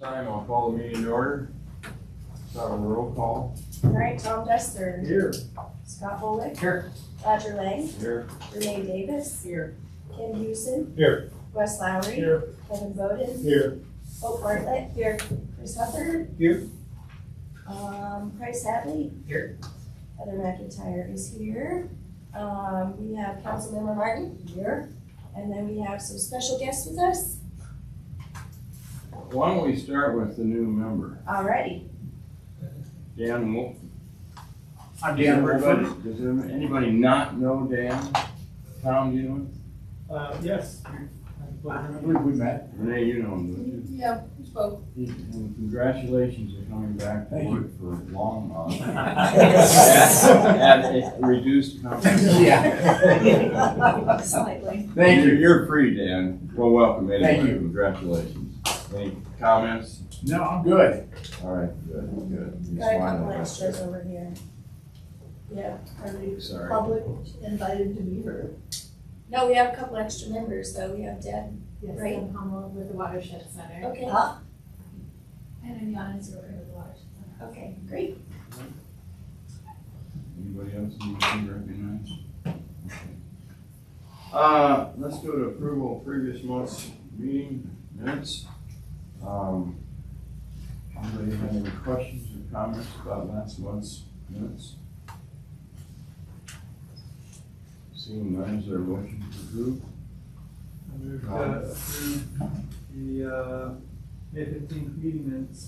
Time I'll call the meeting to order. Start with a roll call. All right, Tom Dester. Here. Scott Bullock. Here. Roger Lang. Here. Renee Davis. Here. Kim Houston. Here. Wes Lowry. Here. Kevin Bowden. Here. Hope Bartlett. Here. Chris Hubbard. Here. Price Hadley. Here. Heather McIntyre is here. We have Councilmember Martin here. And then we have some special guests with us. Why don't we start with the new member, Alrighty. Dan Wolf. I'm Does Dan everybody- Burford. Does anybody not know Dan? Tom, do you know him? Yes. I believe we met. Renee, you know him, don't you? Yeah, we spoke. And congratulations on coming back to Thank work for Longmont. Yes. At a reduced compensation. Yeah. Slightly. Thank you. You're free, Dan. Well, welcome anyway. Thank you. Congratulations. Any comments? No, I'm good. All right, good, good. You Got a smiled couple at us. extras over here. Yeah. Are we Sorry. public invited to be heard? No, we have a couple extra members though. We have Deb. Yes, Right. I'm Hummel with the Watershed Center. Okay. And I'm Yana Zurcher with the Watershed Center. Okay, great. Anybody else need to be recognized? Okay. Let's go to approval of previous month's meeting minutes. Anybody have any questions or comments about last month's minutes? Seeing none, is there a motion to approve? I move to approve the May 15th meeting minutes.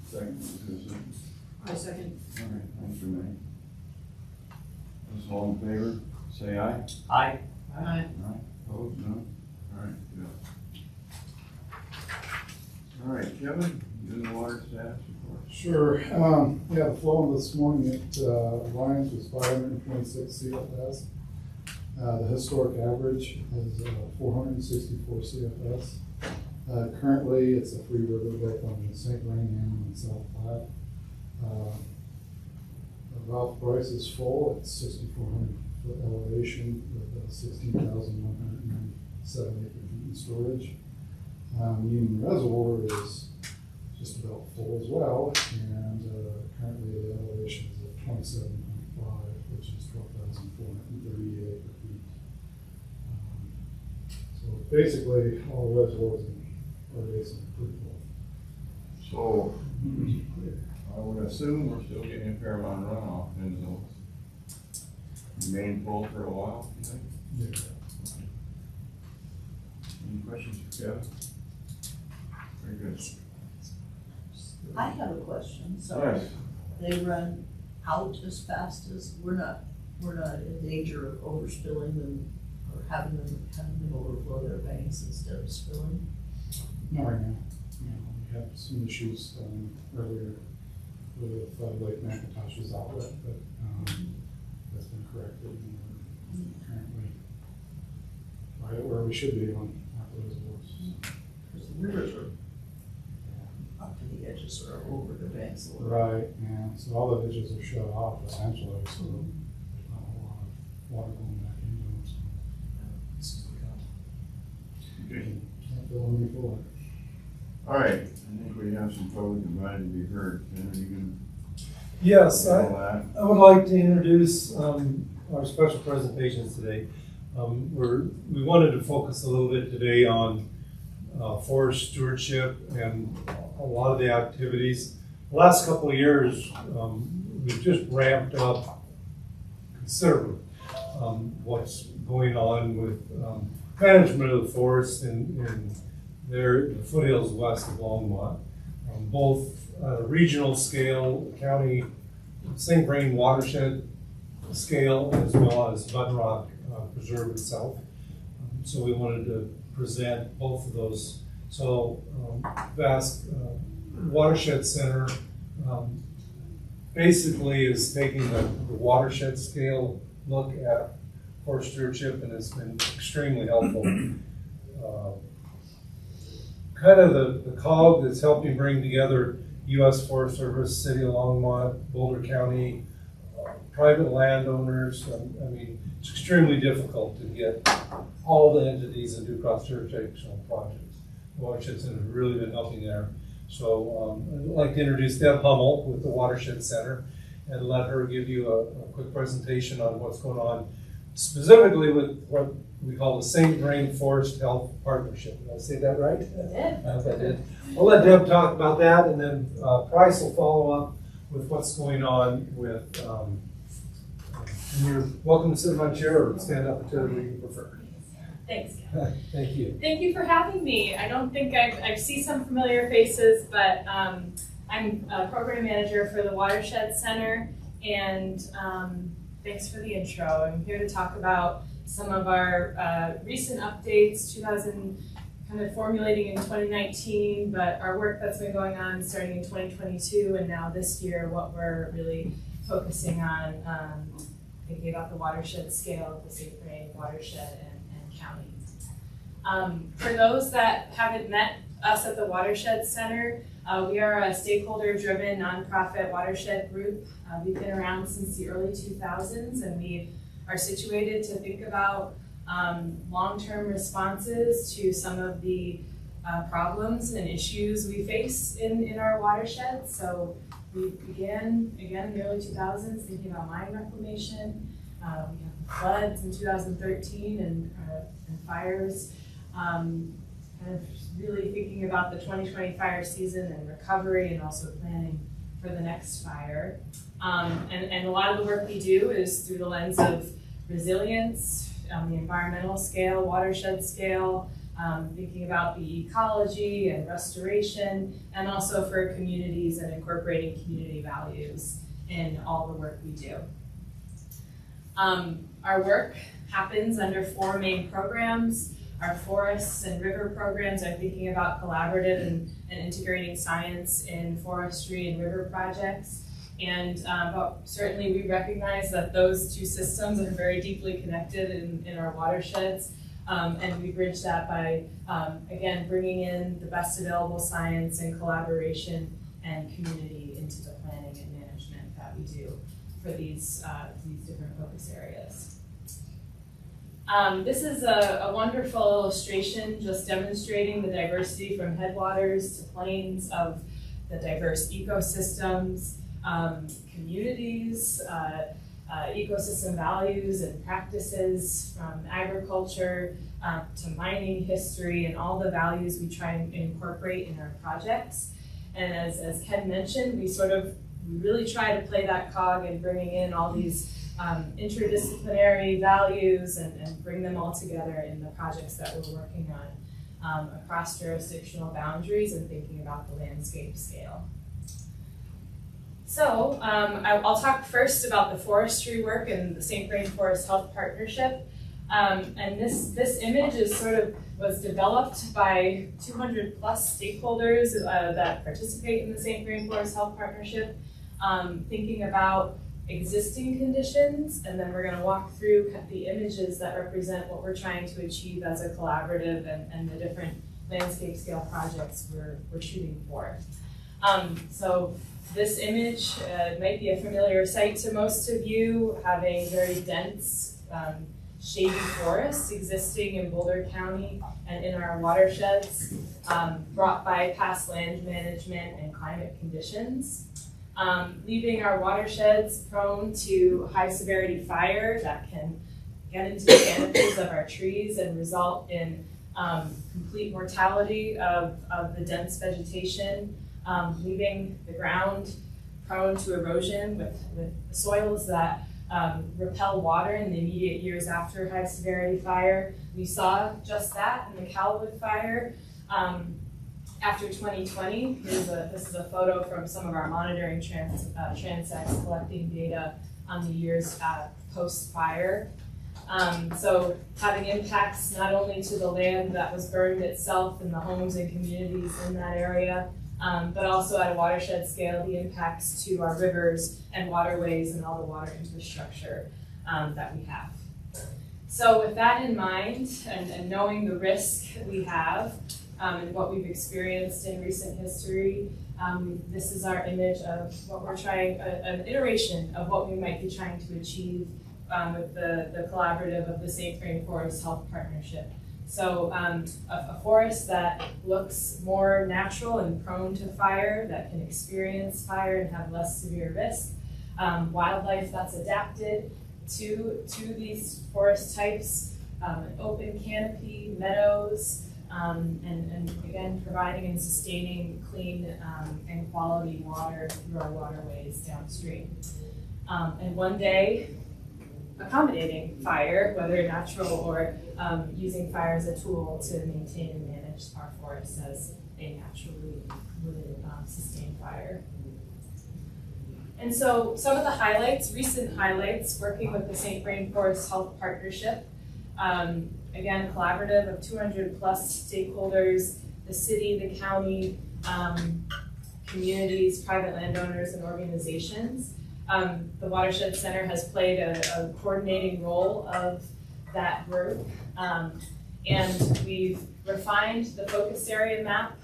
Second, is there a second? I second. All right, thanks, Renee. Those all in favor, say aye. Aye. Aye. Aye, opposed, no? All right, good. All right, Kevin, you do the water status report. Sure. Yeah, the flow this morning at Lyons was 526 CFS. The historic average is 464 CFS. Currently, it's a free river both on the St. Vrain and on the South Platte. The Ralph Price is full at 6,400 foot elevation with 16,197 acre feet in storage. Union Reservoir is just about full as well, and currently the elevation is at 27.5, which is 12,438 acre feet. So basically, all the reservoirs are basically pretty full. So, I would assume we're still getting a fair amount of runoff into those. Remain full for a while, you think? Yeah. Any questions for Kevin? Very good. I have a question, so Yes. they run out as fast as, we're not in danger of overspilling them or having them overflow their banks instead of spilling? Not right now. No, we had some issues earlier with Lake McIntosh's outlet, but that's been corrected, and we're currently right where we should be on our reservoirs. Because the rivers are up to the edges or over the banks a little. Right, yeah, so all the ditches are shut off essentially, so there's not a whole lot of water going back into them, so. Okay. Can't fill them any fuller. All right, I think we have some public invited to be heard. Ken, are you gonna Yes, handle that? I would like to introduce our special presentations today. We wanted to focus a little bit today on forest stewardship and a lot of the activities. The last couple of years, we've just ramped up considerably what's going on with management of the forest in the foothills west of Longmont, both regional scale, county, St. Vrain watershed scale, as well as Bud Rock Preserve itself. So we wanted to present both of those. So vast watershed center basically is taking the watershed scale look at forest stewardship, and it's been extremely helpful. Kind of the cog that's helping bring together U.S. Forest Service, City of Longmont, Boulder County, private landowners. I mean, it's extremely difficult to get all the entities that do cross-jurisdictional projects. Watershed Center has really been helping there. So I'd like to introduce Deb Hummel with the Watershed Center and let her give you a quick presentation on what's going on specifically with what we call the St. Rainforest Health Partnership. Did I say that right? You did. I hope I did. I'll let Deb talk about that, and then Price will follow up with what's going on with, and you're welcome to sit in my chair or stand up, whichever you prefer. Thanks. Thank you. Thank you for having me. I don't think I see some familiar faces, but I'm a program manager for the Watershed Center, and thanks for the intro. I'm here to talk about some of our recent updates, kind of formulating in 2019, but our work that's been going on starting in 2022 and now this year, what we're really focusing on, thinking about the watershed scale of the St. Vrain watershed and county. For those that haven't met us at the Watershed Center, we are a stakeholder-driven nonprofit watershed group. We've been around since the early 2000s, and we are situated to think about long-term responses to some of the problems and issues we face in our watershed. So we began, again, in the early 2000s, thinking about mine reclamation. We have the floods in 2013 and fires. Kind of really thinking about the 2020 fire season and recovery, and also planning for the next fire. And a lot of the work we do is through the lens of resilience, on the environmental scale, watershed scale, thinking about the ecology and restoration, and also for communities and incorporating community values in all the work we do. Our work happens under 4 main programs. Our forests and river programs are thinking about collaborative and integrating science in forestry and river projects. And but certainly we recognize that those 2 systems are very deeply connected in our watersheds. And we bridge that by, again, bringing in the best available science and collaboration and community into the planning and management that we do for these different focus areas. This is a wonderful illustration just demonstrating the diversity from headwaters to plains of the diverse ecosystems, communities, ecosystem values and practices, from agriculture to mining history, and all the values we try and incorporate in our projects. And as Ken mentioned, we really try to play that cog in bringing in all these interdisciplinary values and bring them all together in the projects that we're working on across jurisdictional boundaries and thinking about the landscape scale. So I'll talk first about the forestry work and the St. Rainforest Health Partnership. And this image was developed by 200 plus stakeholders that participate in the St. Rainforest Health Partnership, thinking about existing conditions, and then we're going to walk through the images that represent what we're trying to achieve as a collaborative and the different landscape scale projects we're shooting for. So this image might be a familiar sight to most of you, having very dense shady forests existing in Boulder County and in our watersheds, brought by past land management and climate conditions. Leaving our watersheds prone to high severity fire that can get into the canopies of our trees and result in complete mortality of the dense vegetation, leaving the ground prone to erosion with soils that repel water in the immediate years after high severity fire. We saw just that in the Calwood fire. After 2020, this is a photo from some of our monitoring transects collecting data on the years post-fire. So having impacts not only to the land that was burned itself and the homes and communities in that area, but also at a watershed scale, the impacts to our rivers and waterways and all the water infrastructure that we have. So with that in mind, and knowing the risk we have, and what we've experienced in recent history, this is our image of what we're trying, an iteration of what we might be trying to achieve with the collaborative of the St. Rainforest Health Partnership So a forest that looks more natural and prone to fire, that can experience fire and have less severe risk. Wildlife that's adapted to these forest types, an open canopy, meadows, and again, providing and sustaining clean and quality water through our waterways downstream. And one day, accommodating fire, whether natural or using fire as a tool to maintain and manage our forests as they naturally would sustain fire. And so some of the highlights, recent highlights, working with the St. Vrain Forest Health Partnership, again, collaborative of 200 plus stakeholders, the city, the county, communities, private landowners, and organizations. The Watershed Center has played a coordinating role of that group. And we've refined the focus area map,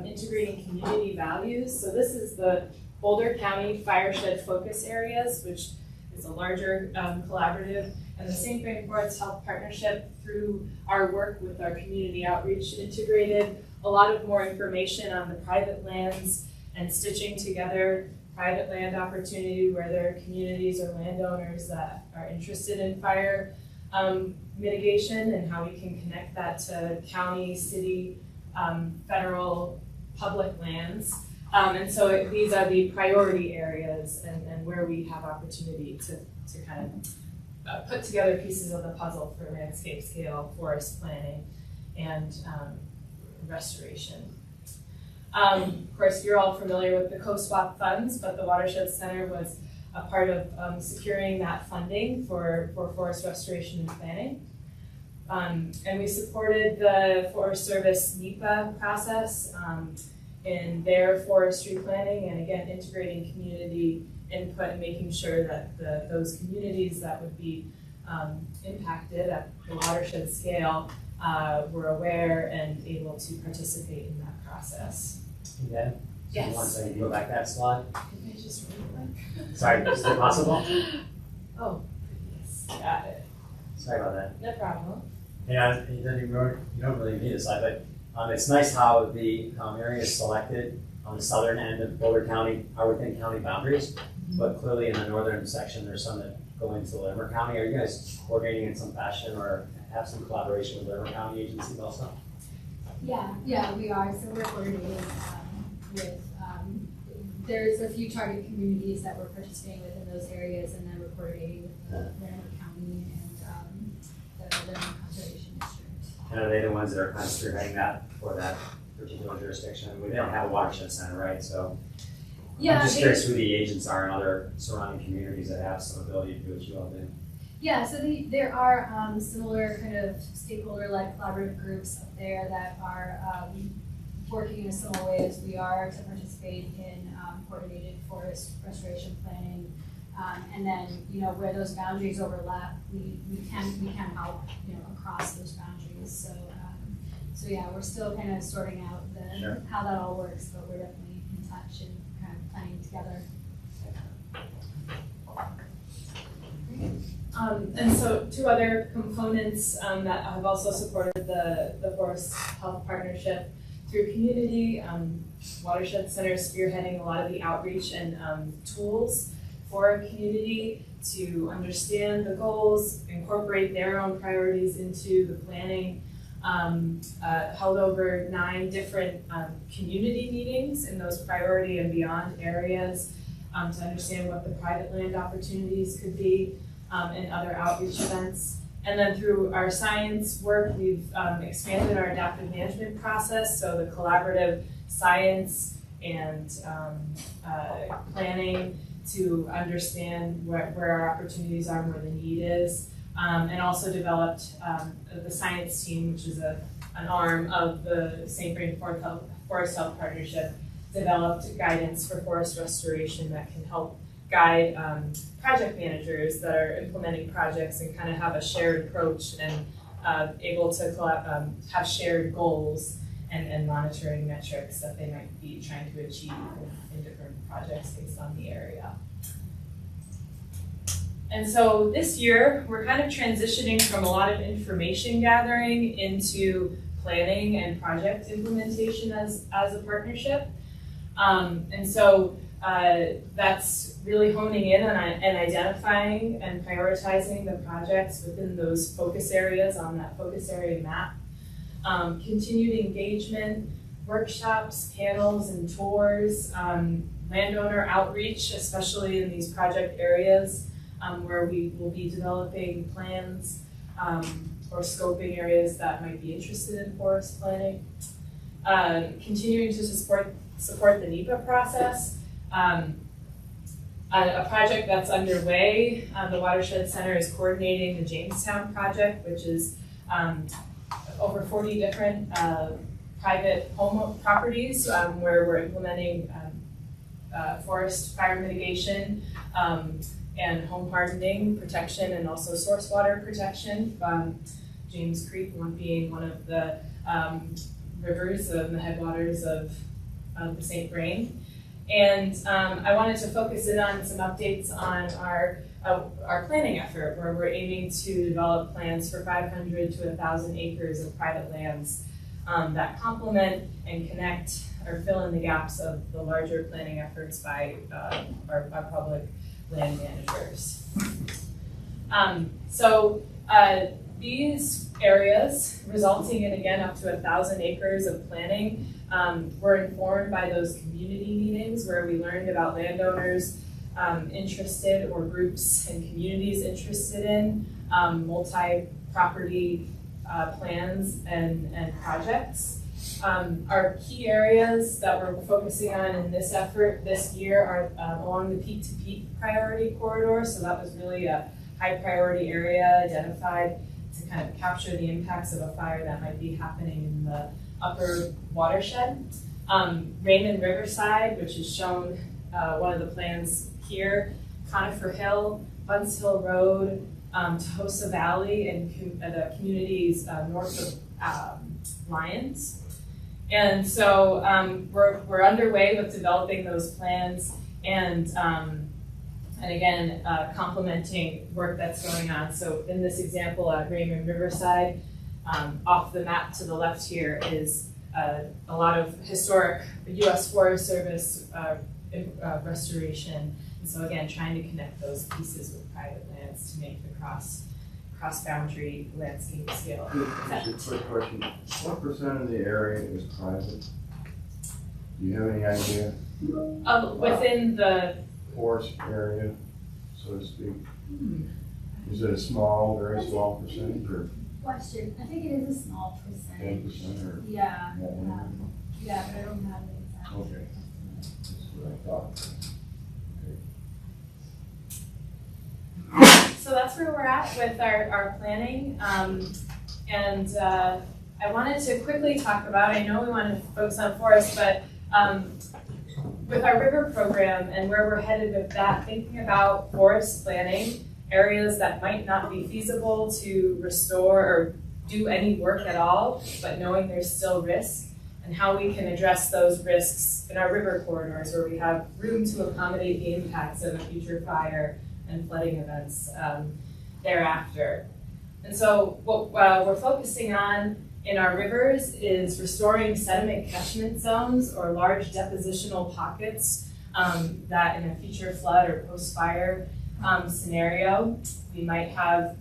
integrating community values. So this is the Boulder County Fireshed Focus Areas, which is a larger collaborative. And the St. Vrain Forest Health Partnership, through our work with our community outreach, integrated a lot of more information on the private lands and stitching together private land opportunity where there are communities or landowners that are interested in fire mitigation, and how we can connect that to county, city, federal, public lands. And so these are the priority areas and where we have opportunity to kind of put together pieces of the puzzle for landscape scale, forest planning, and restoration. Of course, you're all familiar with the co-swap funds, but the Watershed Center was a part of securing that funding for forest restoration and planning. And we supported the Forest Service NEPA process in their forestry planning, and again, integrating community input and making sure that those communities that would be impacted at the watershed scale were aware and able to participate in that process. Yeah. Yes. One second, you go back that slide. Can I just really quick? Sorry, is it possible? Oh, yes, got it. Sorry about that. No problem. Yeah, you don't really need a slide, but it's nice how the areas selected on the southern end of Boulder County are within county boundaries, but clearly in the northern section, there's some that go into Larimer County. Are you guys coordinating in some fashion or have some collaboration with Larimer County agencies also? Yeah, we are. So we're coordinating with, there's a few target communities that we're participating with in those areas, and then we're coordinating with the Larimer County and the Larimer Conservation District. And are they the ones that are kind of spearheading that for that particular jurisdiction? We don't have a watershed center, right? So Yeah, I'm just curious who the agents are in other surrounding communities that have some ability to do what you all do. Yeah, so there are similar kind of stakeholder-led collaborative groups up there that are working in a similar way as we are to participate in coordinated forest restoration planning. And then, where those boundaries overlap, we can help, across those boundaries. So yeah, we're still kind of sorting out Sure. how that all works, but we're definitely in touch and kind of planning together. And so two other components that have also supported the Forest Health Partnership through community, Watershed Center spearheading a lot of the outreach and tools for a community to understand the goals, incorporate their own priorities into the planning. Held over 9 different community meetings in those priority and beyond areas to understand what the private land opportunities could be and other outreach events. And then through our science work, we've expanded our adaptive management process, so the collaborative science and planning to understand where our opportunities are and where the need is. And also developed the science team, which is an arm of the St. Vrain Forest Health Partnership, developed guidance for forest restoration that can help guide project managers that are implementing projects and kind of have a shared approach and able to have shared goals and monitoring metrics that they might be trying to achieve in different projects based on the area. And so this year, we're kind of transitioning from a lot of information gathering into planning and project implementation as a partnership. And so that's really honing in on and identifying and prioritizing the projects within those focus areas on that focus area map. Continued engagement, workshops, panels, and tours, landowner outreach, especially in these project areas where we will be developing plans or scoping areas that might be interested in forest planning. Continuing to support the NEPA process. A project that's underway, the Watershed Center is coordinating the Jamestown project, which is over 40 different private home properties where we're implementing forest fire mitigation and home hardening protection and also source water protection. James Creek being one of the rivers of the headwaters of the St. Vrain. And I wanted to focus in on some updates on our planning effort, where we're aiming to develop plans for 500 to 1,000 acres of private lands that complement and connect or fill in the gaps of the larger planning efforts by our public land managers. These areas, resulting in, again, up to 1,000 acres of planning, were informed by those community meetings where we learned about landowners interested or groups and communities interested in multi-property plans and projects. Our key areas that we're focusing on in this effort this year are along the peak-to-peak priority corridor. So that was really a high priority area identified to kind of capture the impacts of a fire that might be happening in the upper watershed. Raymond Riverside, which is shown one of the plans here, Conifer Hill, Bunce Hill Road, Tahosa Valley, and the communities north of Lyons. And so we're underway with developing those plans and again, complementing work that's going on. So in this example at Raymond Riverside, off the map to the left here is a lot of historic U.S. Forest Service restoration. And so again, trying to connect those pieces with private lands to make the cross-boundary landscape scale. Just a quick question. What percent of the area is private? Do you have any idea? Within the Forest area, so to speak? Is it a small, very small percentage, or Question, I think it is a small percentage. 10% or? Yeah, more? yeah, but I don't have an exact. Okay. That's what I thought. So that's where we're at with our planning. And I wanted to quickly talk about, I know we wanted to focus on forest, but with our river program and where we're headed with that, thinking about forest planning, areas that might not be feasible to restore or do any work at all, but knowing there's still risk, and how we can address those risks in our river corridors where we have room to accommodate the impacts of a future fire and flooding events thereafter. And so what we're focusing on in our rivers is restoring sediment catchment zones or large depositional pockets that in a future flood or post-fire scenario, we might have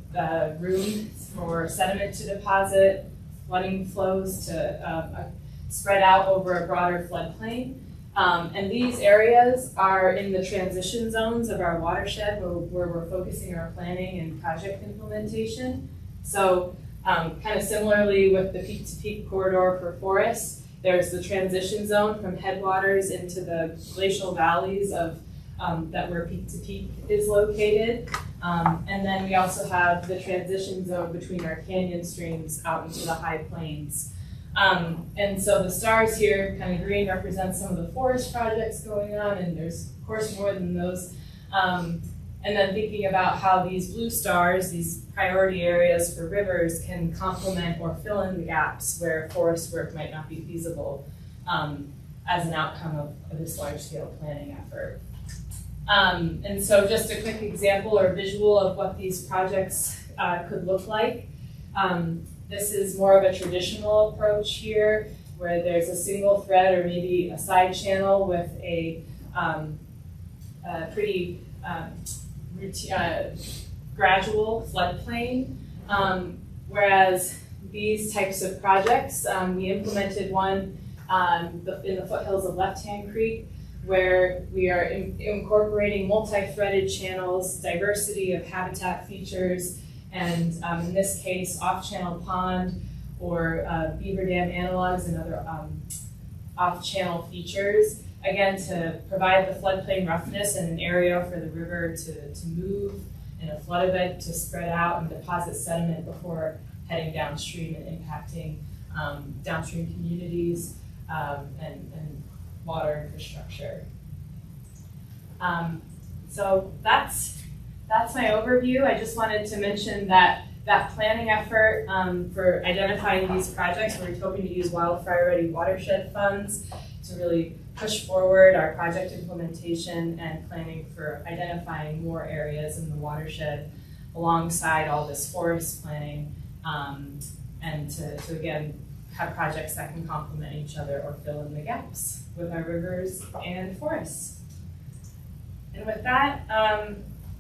room for sediment to deposit, flooding flows to spread out over a broader floodplain. And these areas are in the transition zones of our watershed where we're focusing our planning and project implementation. So kind of similarly with the peak-to-peak corridor for forests, there's the transition zone from headwaters into the glacial valleys of that where peak-to-peak is located. And then we also have the transition zone between our canyon streams out into the high plains. And so the stars here, kind of green, represent some of the forest projects going on, and there's of course more than those. And then thinking about how these blue stars, these priority areas for rivers, can complement or fill in the gaps where forest work might not be feasible as an outcome of this large-scale planning effort. And so just a quick example or visual of what these projects could look like. This is more of a traditional approach here, where there's a single thread or maybe a side channel with a pretty gradual floodplain. Whereas these types of projects, we implemented one in the foothills of Left Hand Creek, where we are incorporating multi-threaded channels, diversity of habitat features, and in this case, off-channel pond or beaver dam analogs and other off-channel features. Again, to provide the floodplain roughness and an area for the river to move and a flood event to spread out and deposit sediment before heading downstream and impacting downstream communities and water infrastructure. So that's my overview. I just wanted to mention that planning effort for identifying these projects, we're hoping to use Wildfire Ready watershed funds to really push forward our project implementation and planning for identifying more areas in the watershed alongside all this forest planning, and to again have projects that can complement each other or fill in the gaps with our rivers and forests. And with that,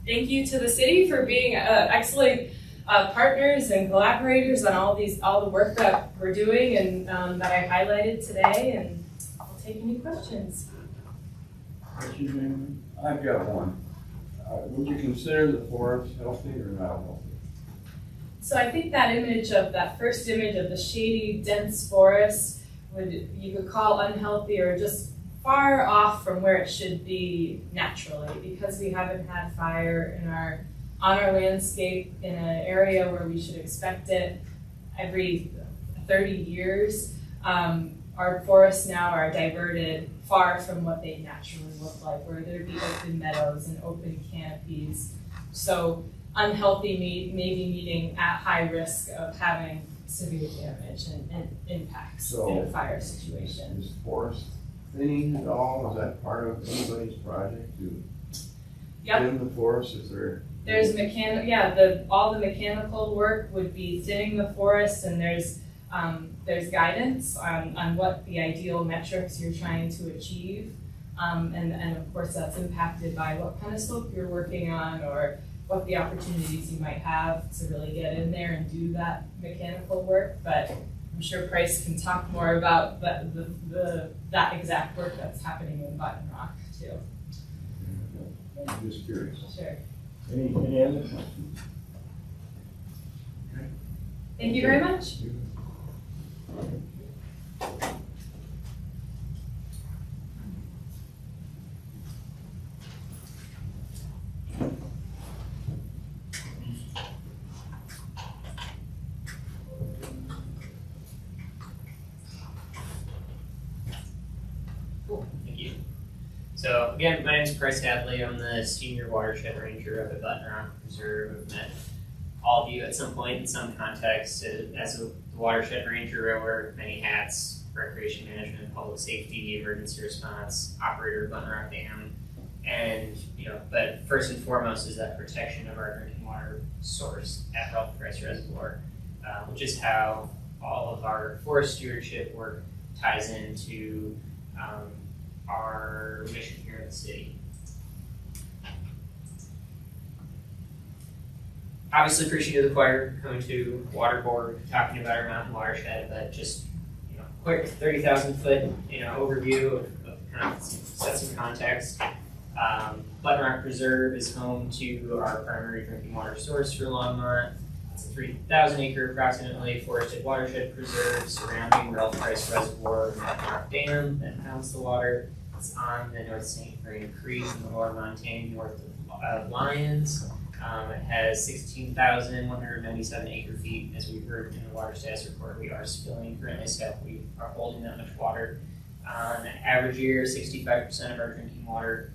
thank you to the city for being excellent partners and collaborators on all the work that we're doing and that I highlighted today, and I'll take any questions. What's your name? I've got one. Would you consider the forest healthy or not healthy? So I think that first image of the shady, dense forest you could call unhealthy or just far off from where it should be naturally, because we haven't had fire on our landscape in an area where we should expect it every 30 years. Our forests now are diverted far from what they naturally look like, where there'd be open meadows and open canopies. So unhealthy maybe meaning at high risk of having severe damage and impacts in a fire situation. Is forest thinning at all? Is that part of anybody's project to thin the forest? There's all the mechanical work would be thinning the forest, and there's guidance on what the ideal metrics you're trying to achieve, and of course that's impacted by what kind of slope you're working on or what the opportunities you might have to really get in there and do that mechanical work. But I'm sure Price can talk more about that exact work that's happening in Button Rock too. I'm just curious. Sure. Any other questions? Okay. Thank you very much. Cool, thank you. So again, my name is Price Hadley. I'm the Senior Watershed Ranger of the Button Rock Preserve. I've met all of you at some point in some context. As a watershed ranger, I wear many hats: recreation management, public safety, emergency response, operator of Button Rock Dam. And, but first and foremost is that protection of our drinking water source at Ralph Price Reservoir, which is how all of our forest stewardship work ties into our mission here in the city. Obviously appreciate the choir coming to Water Board, talking about our mountain watershed, but just quick 30,000 foot overview of kind of set some context. Button Rock Preserve is home to our primary drinking water source for Longmont. It's a 3,000 acre approximately forested watershed preserve surrounding Ralph Price Reservoir and Button Rock Dam that hounds the water. It's on the North St. Vrain Creek in the lower Montane north of Lyons. It has 16,197 acre feet. As we heard in the water status report, we are spilling currently, so we are holding that much water. On an average year, 65% of our drinking water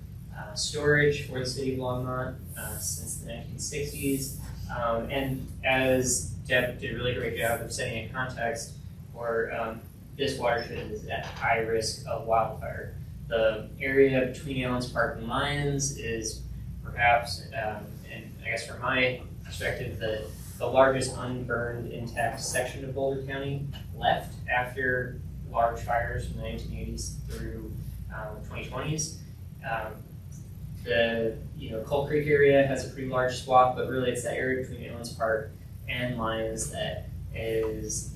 storage for the city of Longmont since the 1960s. And as Deb did a really great job of setting in context, for this watershed is at high risk of wildfire. The area between Allen's Park and Lyons is perhaps, and I guess from my perspective, the largest unburned intact section of Boulder County left after large fires from the 1980s through 2020s. The Coal Creek area has a pretty large swath, but really it's that area between Allen's Park and Lyons that is,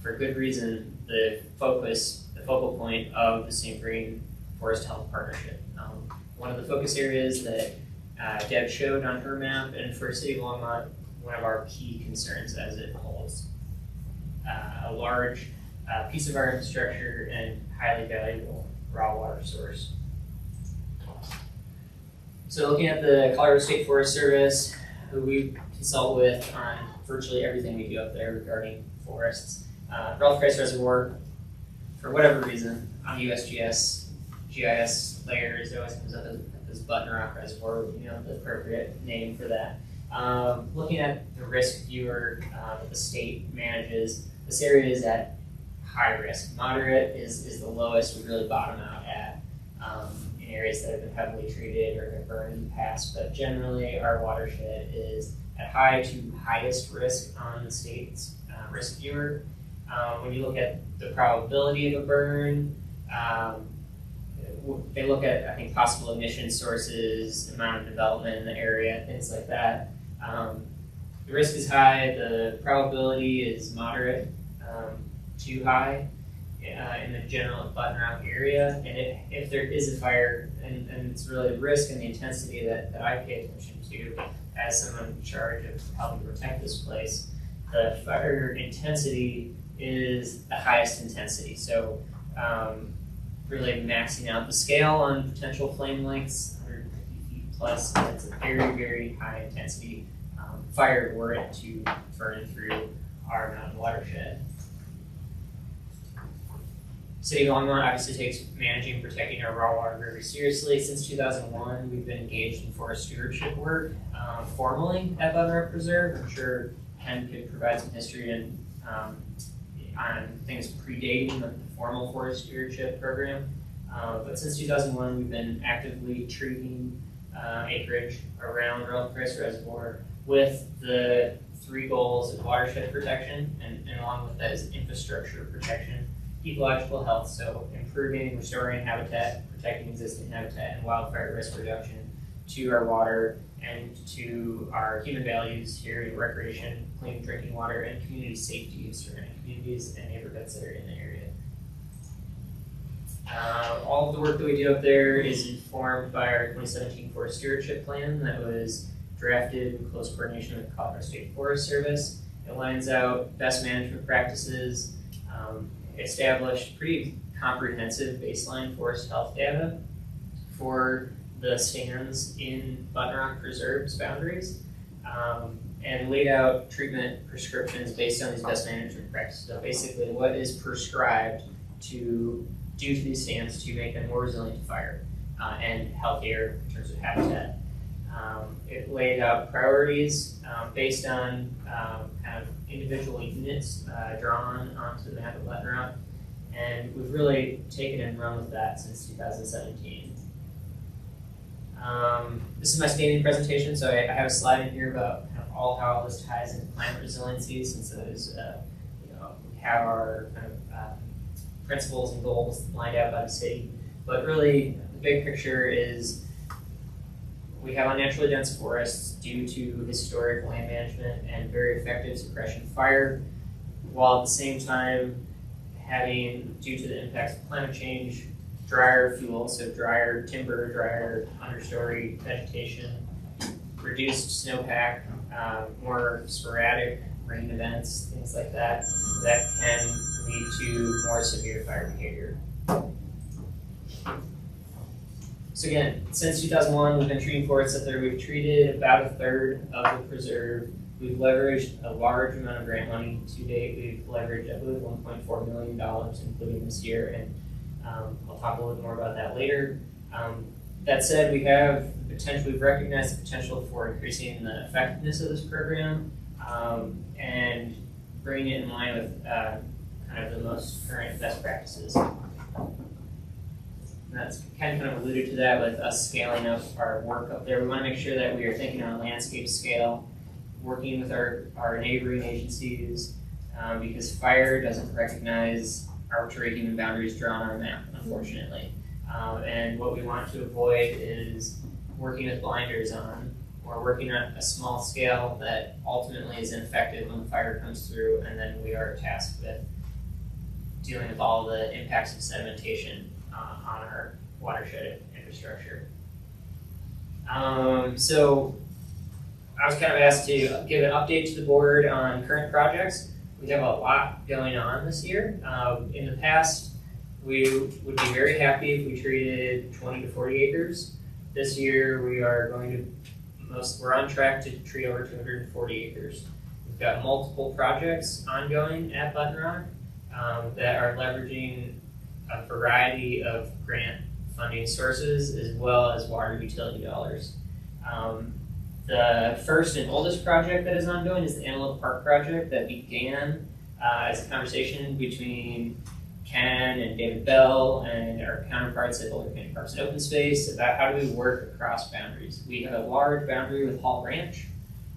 for good reason, the focal point of the St. Green Forest Health Partnership. One of the focus areas that Deb showed on her map, and for City of Longmont, one of our key concerns as it holds a large piece of our infrastructure and highly valuable raw water source. So looking at the Colorado State Forest Service, who we consult with on virtually everything we do up there regarding forests. Ralph Price Reservoir, for whatever reason, on USGS GIS layers, it always comes up as Button Rock Reservoir, the appropriate name for that. Looking at the risk viewer that the state manages, this area is at high risk. Moderate is the lowest. We really bottom out at in areas that have been heavily treated or have burned in the past, but generally our watershed is at high to highest risk on the state's risk viewer. When you look at the probability of a burn, they look at, I think, possible emission sources, amount of development in the area, things like that. The risk is high, the probability is moderate to high in the general Button Rock area. And if there is a fire, and it's really the risk and the intensity that I pay attention to as someone in charge of helping protect this place, the fire intensity is the highest intensity. So really maxing out the scale on potential flame lengths, 150 feet plus, and it's a very, very high intensity fire were it to burn through our mountain watershed. City of Longmont obviously takes managing and protecting our raw water very seriously. Since 2001, we've been engaged in forest stewardship work formally at Button Rock Preserve. I'm sure Ken could provide some history on things predating the formal forest stewardship program. But since 2001, we've been actively treating acreage around Ralph Price Reservoir with the three goals of watershed protection, and along with that is infrastructure protection, ecological health, so improving, restoring habitat, protecting existing habitat, and wildfire risk reduction to our water and to our human values here in recreation, clean drinking water, and community safety of surrounding communities and neighborhoods that are in the area. All of the work that we do up there is informed by our 2017 Forest Stewardship Plan that was drafted in close coordination with the Colorado State Forest Service. It lines out best management practices, established pretty comprehensive baseline forest health data for the stands in Button Rock Preserve's boundaries, and laid out treatment prescriptions based on these best management practices. So basically what is prescribed to do to these stands to make them more resilient to fire and healthier in terms of habitat. It laid out priorities based on kind of individual units drawn onto the map of Button Rock, and we've really taken and run with that since 2017. This is my standing presentation, so I have a slide in here about kind of how this ties into climate resiliency, since those, we have our kind of principles and goals lined out by the city. But really, the big picture is we have unnaturally dense forests due to historic land management and very effective suppression of fire, while at the same time having, due to the impacts of climate change, drier fuel, so drier timber, drier understory vegetation, reduced snowpack, more sporadic rain events, things like that, that can lead to more severe fire behavior. So again, since 2001, we've been treating forests up there. We've treated about a third of the preserve. We've leveraged a large amount of grant money to date. We've leveraged, I believe, $1.4 million, including this year, and I'll talk a little bit more about that later. That said, we have potential. We've recognized the potential for increasing the effectiveness of this program and bringing it in line with kind of the most current best practices. that's kind of alluded to that with us scaling up our work up there. We want to make sure that we are thinking on a landscape scale, working with our neighboring agencies, because fire doesn't recognize arbitrary human boundaries drawn on a map, unfortunately. And what we want to avoid is working with blinders on, or working on a small scale that ultimately is ineffective when the fire comes through, and then we are tasked with dealing with all the impacts of sedimentation on our watershed infrastructure. So I was kind of asked to give an update to the board on current projects. We have a lot going on this year. In the past, we would be very happy if we treated 20 to 40 acres. This year, we're on track to treat over 240 acres. We've got multiple projects ongoing at Button Rock that are leveraging a variety of grant funding sources as well as water utility dollars. The first and oldest project that is ongoing is the Antelope Park project that began as a conversation between Ken and David Bell and our counterparts at Boulder County Parks and Open Space about how do we work across boundaries. We have a large boundary with Hall Ranch,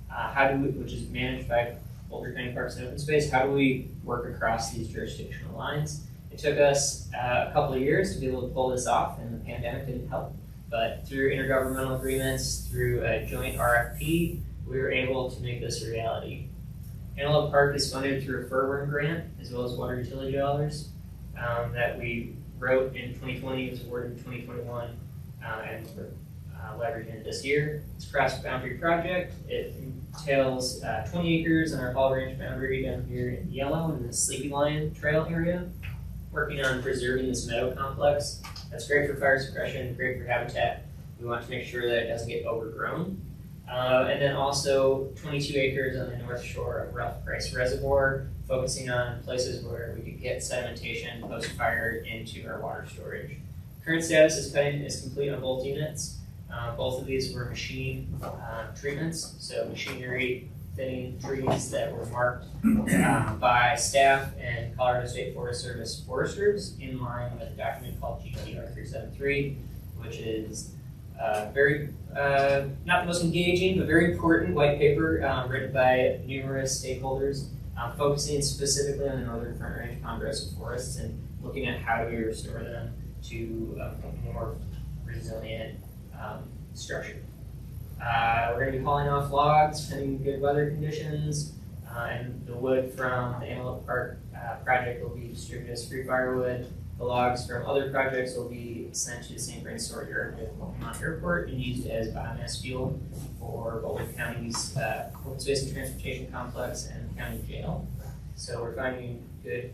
which is managed by Boulder County Parks and Open Space. How do we work across these jurisdictional lines? It took us a couple of years to be able to pull this off, and the pandemic didn't help. But through intergovernmental agreements, through a joint RFP, we were able to make this a reality. Antelope Park is funded through a furworm grant as well as water utility dollars that we wrote in 2020, was awarded in 2021, and we're leveraging it this year. It's a cross-boundary project. It entails 20 acres on our Hall Ranch boundary down here in yellow in the Sleepy Lion Trail area, working on preserving this meadow complex. That's great for fire suppression, great for habitat. We want to make sure that it doesn't get overgrown. And then also 22 acres on the north shore of Ralph Price Reservoir, focusing on places where we could get sedimentation post-fire into our water storage. Current status is complete on both units. Both of these were machine treatments, so machinery thinning trees that were marked by staff and Colorado State Forest Service foresters in line with a document called GTR 373, which is very, not the most engaging, but very important white paper written by numerous stakeholders, focusing specifically on the northern Front Range ponderosa forests and looking at how do we restore them to a more resilient structure. We're going to be hauling off logs pending good weather conditions, and the wood from the Antelope Park project will be distributed as free firewood. The logs from other projects will be sent to the St. Vrain Storage Yard at Longmont Airport and used as biomass fuel for Boulder County's Open Space and Transportation Complex and County Jail. So we're finding good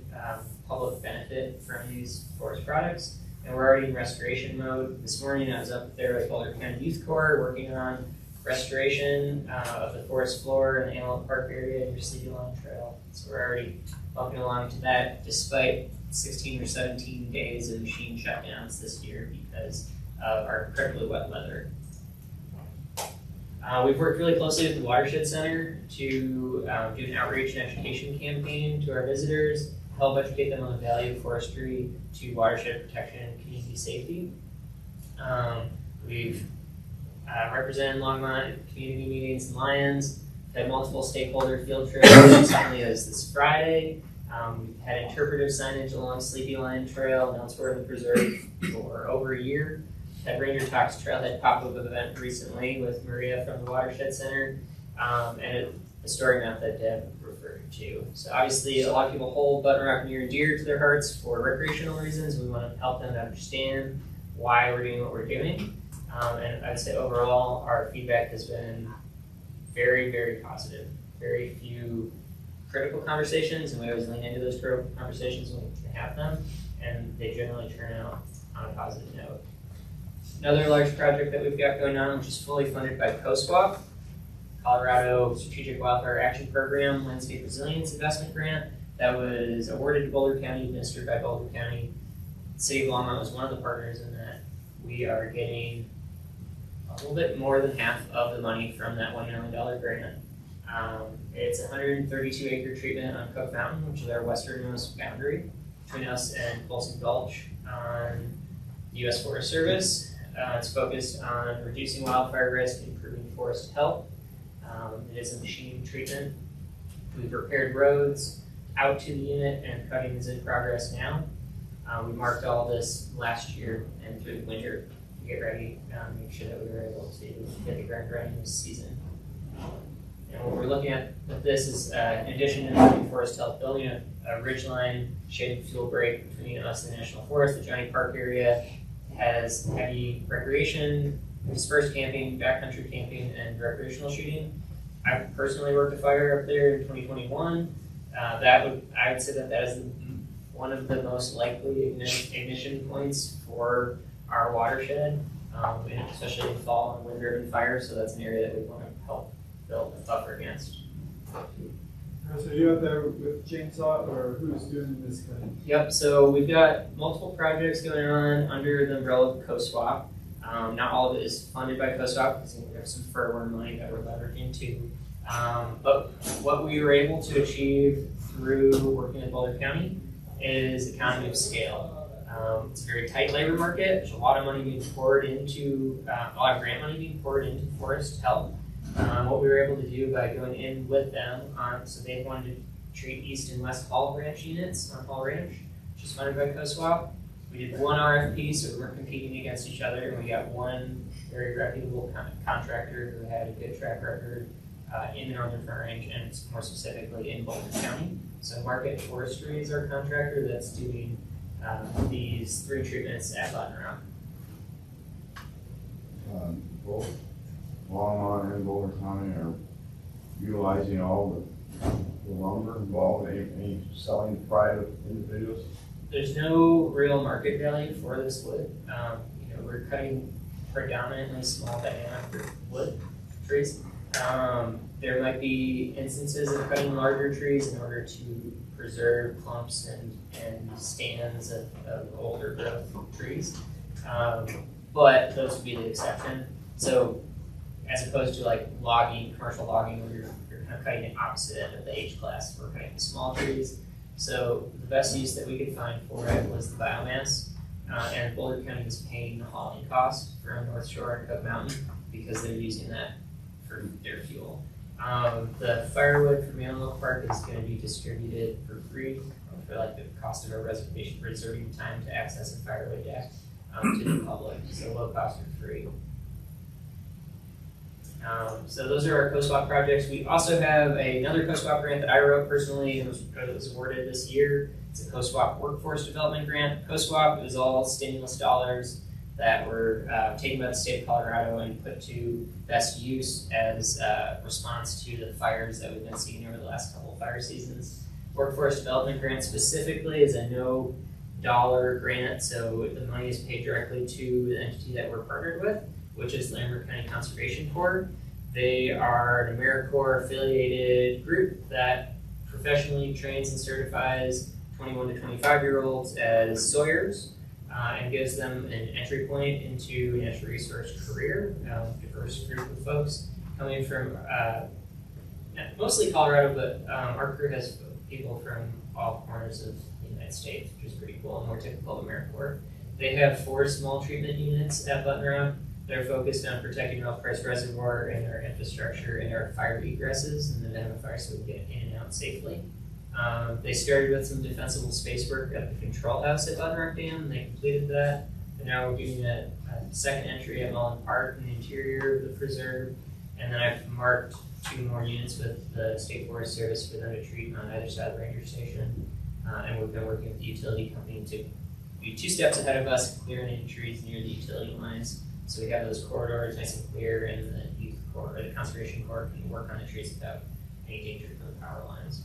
public benefit from these forest products. And we're already in restoration mode. This morning I was up there with Boulder County Youth Corps working on restoration of the forest floor in the Antelope Park area near Sleepy Lion Trail. So we're already bumping along to that despite 16 or 17 days of machine shutdowns this year because of our incredibly wet weather. We've worked really closely with the Watershed Center to do an outreach and education campaign to our visitors, help educate them on the value of forestry to watershed protection and community safety. We've represented Longmont at community meetings in Lyons, had multiple stakeholder field trips as recently as this Friday. We've had interpretive signage along Sleepy Lion Trail and elsewhere in the preserve for over a year. Had Ranger Talks Trailhead pop-up event recently with Maria from the Watershed Center, and a story map that Deb referred to. So obviously a lot of people hold Button Rock near and dear to their hearts for recreational reasons. We want to help them to understand why we're doing what we're doing. And I'd say overall our feedback has been very, very positive. Very few critical conversations, and we always lean into those critical conversations when we can have them, and they generally turn out on a positive note. Another large project that we've got going on, which is fully funded by COSWAP, Colorado Strategic Wildfire Action Program Landscape Resilience Investment Grant, that was awarded to Boulder County, administered by Boulder County. The City of Longmont was one of the partners in that. We are getting a little bit more than half of the money from that $1 million grant. It's a 132 acre treatment on Cook Mountain, which is our westernmost boundary between us and Folsom Gulch on U.S. Forest Service. It's focused on reducing wildfire risk and improving forest health. It is a machine treatment. We've repaired roads out to the unit, and cutting is in progress now. We marked all this last year and through the winter to get ready, make sure that we were able to get the ground running this season. And what we're looking at with this is, in addition to improving forest health, building a ridgeline shaded fuel break between us and the National Forest. The Johnny Park area has heavy recreation, dispersed camping, backcountry camping, and recreational shooting. I personally worked a fire up there in 2021. I would say that is one of the most likely ignition points for our watershed, and especially in fall and wind-driven fires. So that's an area that we want to help build a buffer against. So you out there with chainsaw, or who's doing this kind of? Yep, so we've got multiple projects going on under the umbrella of CoSwap. Not all of it is funded by CoSwap because we have some furlough money that we're leveraging too. But what we were able to achieve through working in Boulder County is economy of scale. It's a very tight labor market. There's a lot of money being poured into, a lot of grant money being poured into forest health. What we were able to do by going in with them, so they wanted to treat East and West Hall Ranch units on Hall Ranch, which is funded by CoSwap. We did one RFP, so we weren't competing against each other, and we got one very reputable contractor who had a good track record in the Northern Front Range, and more specifically in Boulder County. So Market Forestry is our contractor that's doing these 3 treatments at Button Rock. Both Longmont and Boulder County are utilizing all the lumber involved, any selling to private individuals? There's no real market value for this wood. We're cutting predominantly small diameter wood trees. There might be instances of cutting larger trees in order to preserve clumps and stands of older growth trees. But those would be the exception. So as opposed to like logging, commercial logging, where you're kind of cutting the opposite end of the age class, we're cutting the small trees. So the best use that we could find for it was the biomass. And Boulder County was paying the hauling cost from North Shore and Cook Mountain because they're using that for their fuel. The firewood from Antelope Park is going to be distributed for free for like the cost of a reservation, reserving time to access a firewood deck to the public. So low cost for free. So those are our CoSwap projects. We also have another CoSwap grant that I wrote personally and was awarded this year. It's a CoSwap Workforce Development Grant. CoSwap is all stimulus dollars that were taken by the state of Colorado and put to best use as a response to the fires that we've been seeing over the last couple of fire seasons. Workforce Development Grant specifically is a no dollar grant, so the money is paid directly to the entity that we're partnered with, which is Lambert County Conservation Corps. They are an AmeriCorps affiliated group that professionally trains and certifies 21 to 25-year-olds as sawyers and gives them an entry point into a natural resource career. Diverse group of folks coming from mostly Colorado, but our crew has people from all corners of the United States, which is pretty cool and more typical of AmeriCorps. They have 4 small treatment units at Button Rock. They're focused on protecting Ralph Price Reservoir and our infrastructure and our fire egresses and the event of a fire so we can get in and out safely. They started with some defensible space work at the control house at Button Rock Dam. They completed that. And now we're doing a second entry at Mullen Park in the interior of the preserve. And then I've marked 2 more units with the State Forest Service for them to treat on either side of the ranger station. And we've been working with the utility company to be 2 steps ahead of us, clearing any trees near the utility lines. So we have those corridors nice and clear, and the youth corps, or the conservation corps can work on the trees without any danger from the power lines.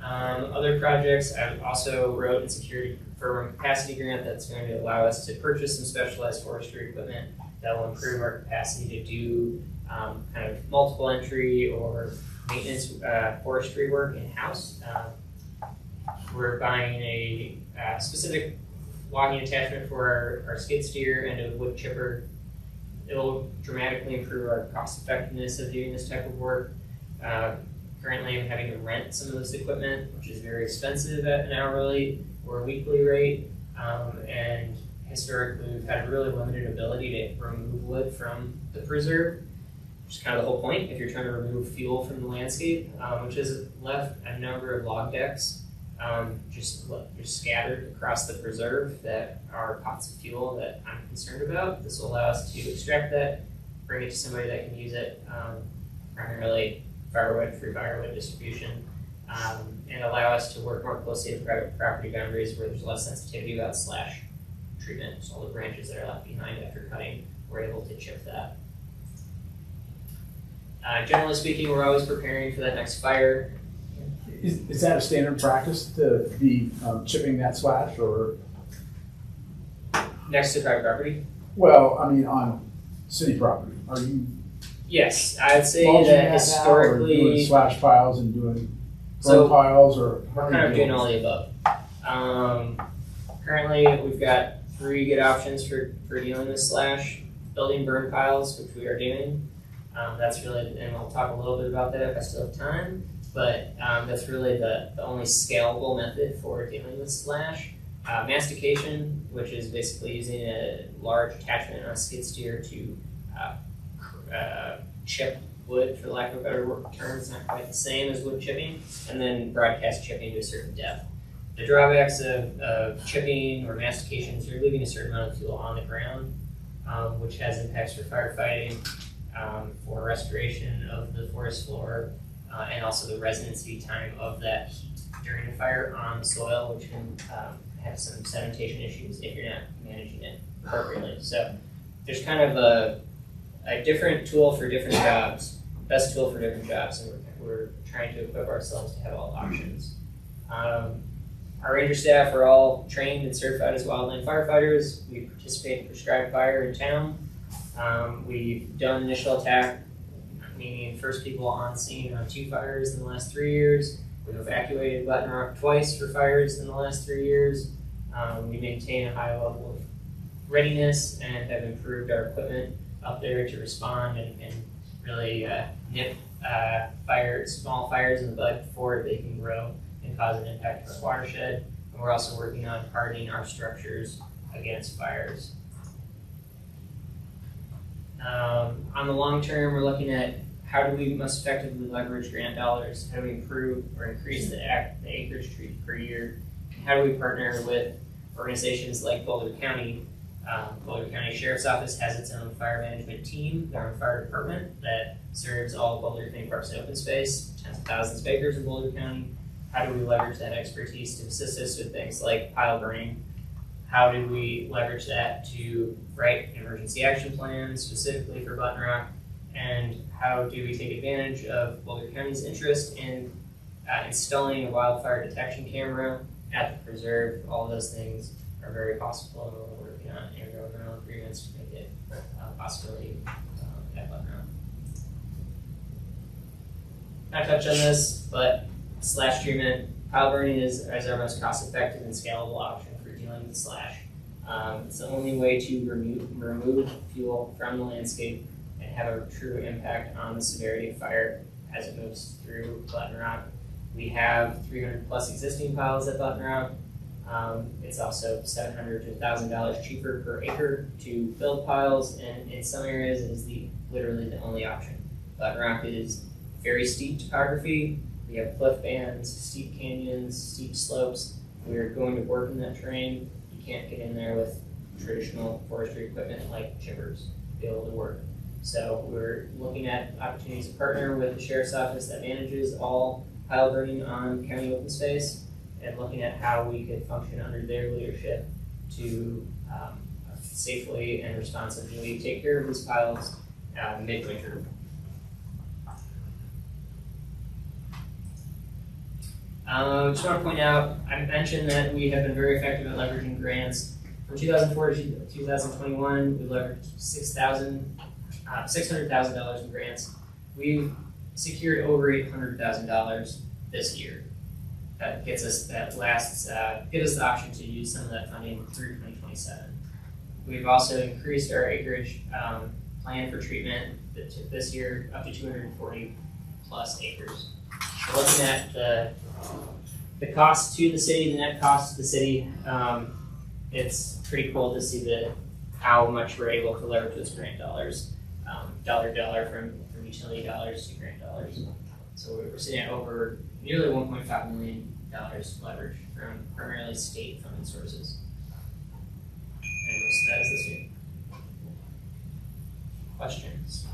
Other projects, I also wrote and secured a firm capacity grant that's going to allow us to purchase some specialized forestry equipment that will improve our capacity to do kind of multiple entry or maintenance forestry work in-house. We're buying a specific logging attachment for our skid steer and a wood chipper. It will dramatically improve our cost effectiveness of doing this type of work. Currently, I'm having to rent some of this equipment, which is very expensive at an hourly or weekly rate. And historically, we've had a really limited ability to remove wood from the preserve, which is kind of the whole point if you're trying to remove fuel from the landscape, which has left a number of log decks just scattered across the preserve that are pots of fuel that I'm concerned about. This will allow us to extract that, bring it to somebody that can use it, primarily firewood, free firewood distribution, and allow us to work more closely with private property boundaries where there's less sensitivity about slash treatment. So all the branches that are left behind after cutting, we're able to chip that. Generally speaking, we're always preparing for that next fire. Is that a standard practice to be chipping that slash, or? Next to private property? Well, I mean, on city property, are you Yes, I'd say mulching that that historically, now, or doing slash piles and doing So, burn piles, or? we're kind of doing all the above. Currently, we've got 3 good options for dealing with slash. Building burn piles, which we are doing. That's really, and I'll talk a little bit about that if I still have time, but that's really the only scalable method for dealing with slash. Mastication, which is basically using a large attachment on a skid steer to chip wood, for lack of a better term. It's not quite the same as wood chipping, and then broadcast chipping to a certain depth. The drawbacks of chipping or mastication is you're leaving a certain amount of fuel on the ground, which has impacts for firefighting, for restoration of the forest floor, and also the residency time of that heat during a fire on the soil, which can have some sedimentation issues if you're not managing it appropriately. So there's kind of a different tool for different jobs, best tool for different jobs, and we're trying to equip ourselves to have all options. Our ranger staff are all trained and certified as wildland firefighters. We participate in prescribed fire in town. We've done initial attack, meaning first people on scene on 2 fires in the last 3 years. We've evacuated Button Rock twice for fires in the last 3 years. We maintain a high level of readiness and have improved our equipment up there to respond and really nip small fires in the bud before they can grow and cause an impact to our watershed. And we're also working on hardening our structures against fires. On the long term, we're looking at how do we most effectively leverage grant dollars? How do we improve or increase the acreage treated per year? How do we partner with organizations like Boulder County? Boulder County Sheriff's Office has its own fire management team, their own fire department that serves all Boulder County parks and open space, tens of thousands of acres in Boulder County. How do we leverage that expertise to assist us with things like pile burning? How do we leverage that to write emergency action plans specifically for Button Rock? And how do we take advantage of Boulder County's interest in installing a wildfire detection camera at the preserve? All of those things are very possible, and we're working on intergovernmental agreements to make it a possibility at Button Rock. I touched on this, but slash treatment, pile burning is our most cost-effective and scalable option for dealing with slash. It's the only way to remove fuel from the landscape and have a true impact on the severity of fire as it moves through Button Rock. We have 300 plus existing piles at Button Rock. It's also $700 to $1,000 cheaper per acre to build piles, and in some areas it is literally the only option. Button Rock is very steep topography. We have cliff bands, steep canyons, steep slopes. We're going to work in that terrain. You can't get in there with traditional forestry equipment like chippers to be able to work. So we're looking at opportunities to partner with the Sheriff's Office that manages all pile burning on county open space, and looking at how we could function under their leadership to safely and responsibly take care of these piles midwinter. I just want to point out, I mentioned that we have been very effective at leveraging grants. From 2004 to 2021, we leveraged $600,000 in grants. We've secured over $800,000 this year. That gets us gives us the option to use some of that funding through 2027. We've also increased our acreage plan for treatment this year up to 240 plus acres. We're looking at the cost to the city, the net cost to the city. it's pretty cool to see how much we're able to leverage those grant dollars, dollar to dollar from utility dollars to grant dollars. So we're sitting at over nearly $1.5 million leverage from primarily state funded sources. And most of that is this year. Questions?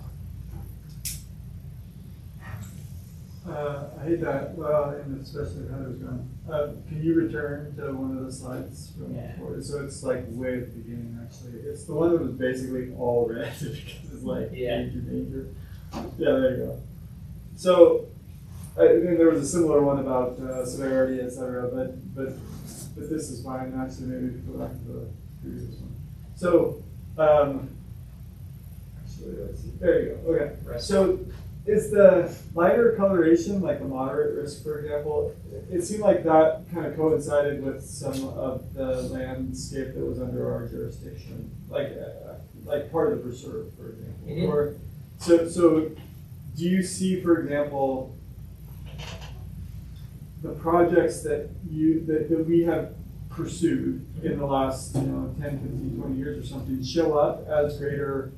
I hate that, well, and especially how it was going. Can you return to one of the slides from before? So it's like way at the beginning, actually. It's the one that was basically all red because it's like danger. Yeah, there you go. So, and there was a similar one about severity, etc. But this is fine. Actually, maybe we can go back to the previous one. So, actually, let's see. There you go. Okay. So, is the lighter coloration like a moderate risk, for example? It seemed like that kind of coincided with some of the landscape that was under our jurisdiction, like part of the preserve, for example. Mm-hmm. Or so do you see, for example, the projects that we have pursued in the last 10, 15, 20 years or something show up as greater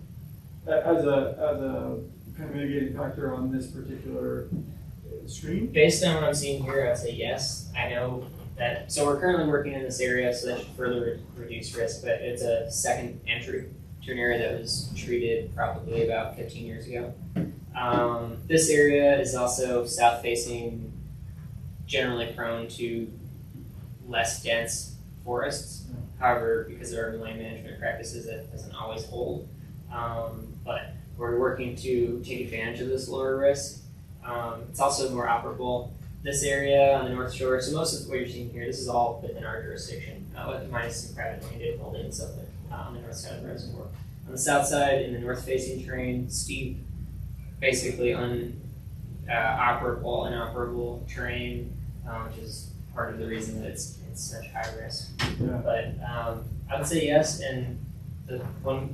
as a kind of mitigating factor on this particular stream? Based on what I'm seeing here, I'd say yes. I know that, so we're currently working in this area, so that should further reduce risk, but it's a second entry to an area that was treated probably about 15 years ago. This area is also south-facing, generally prone to less dense forests. However, because of our land management practices, that doesn't always hold. But we're working to take advantage of this lower risk. It's also more operable. This area on the North Shore, so most of what you're seeing here, this is all within our jurisdiction, minus some private landed holdings up there on the north side of the reservoir. On the south side, in the north-facing terrain, steep, basically inoperable terrain, which is part of the reason that it's such high risk. Yeah. But I would say yes, and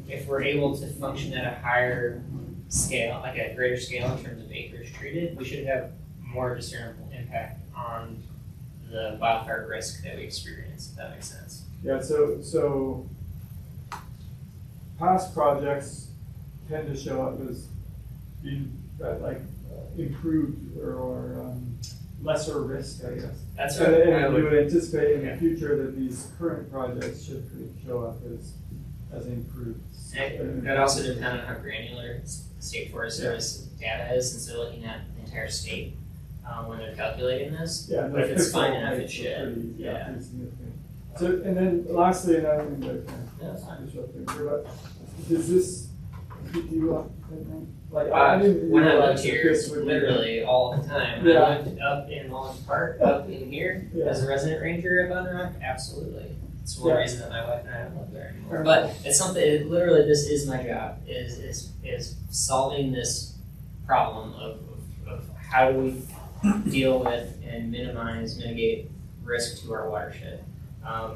if we're able to function at a higher scale, like a greater scale in terms of acres treated, we should have more discernible impact on the wildfire risk that we experience, if that makes sense. Yeah, so past projects tend to show up as being improved or lesser risk, I guess. That's And right. we would anticipate in the future that these current projects should show up as improved. It would also depend on how granular the State Forest Service data is, since they're looking at the entire state when they're calculating this. Yeah, But if it's fine enough, it it's should. pretty Yeah. significant. So, and then lastly, and I don't mean to Yeah, that's fine. disrupt things here, but does this, do you, like, I didn't When I realize lived that here, this would be- literally all the time. Yeah. I lived up in Long Park, up in here, Yeah. as a resident ranger at Button Rock, absolutely. It's one Yeah. reason that my wife and I don't live there anymore. Fair But it's something, literally, this is my job, is solving this problem of how do we deal with and mitigate risk to our watershed.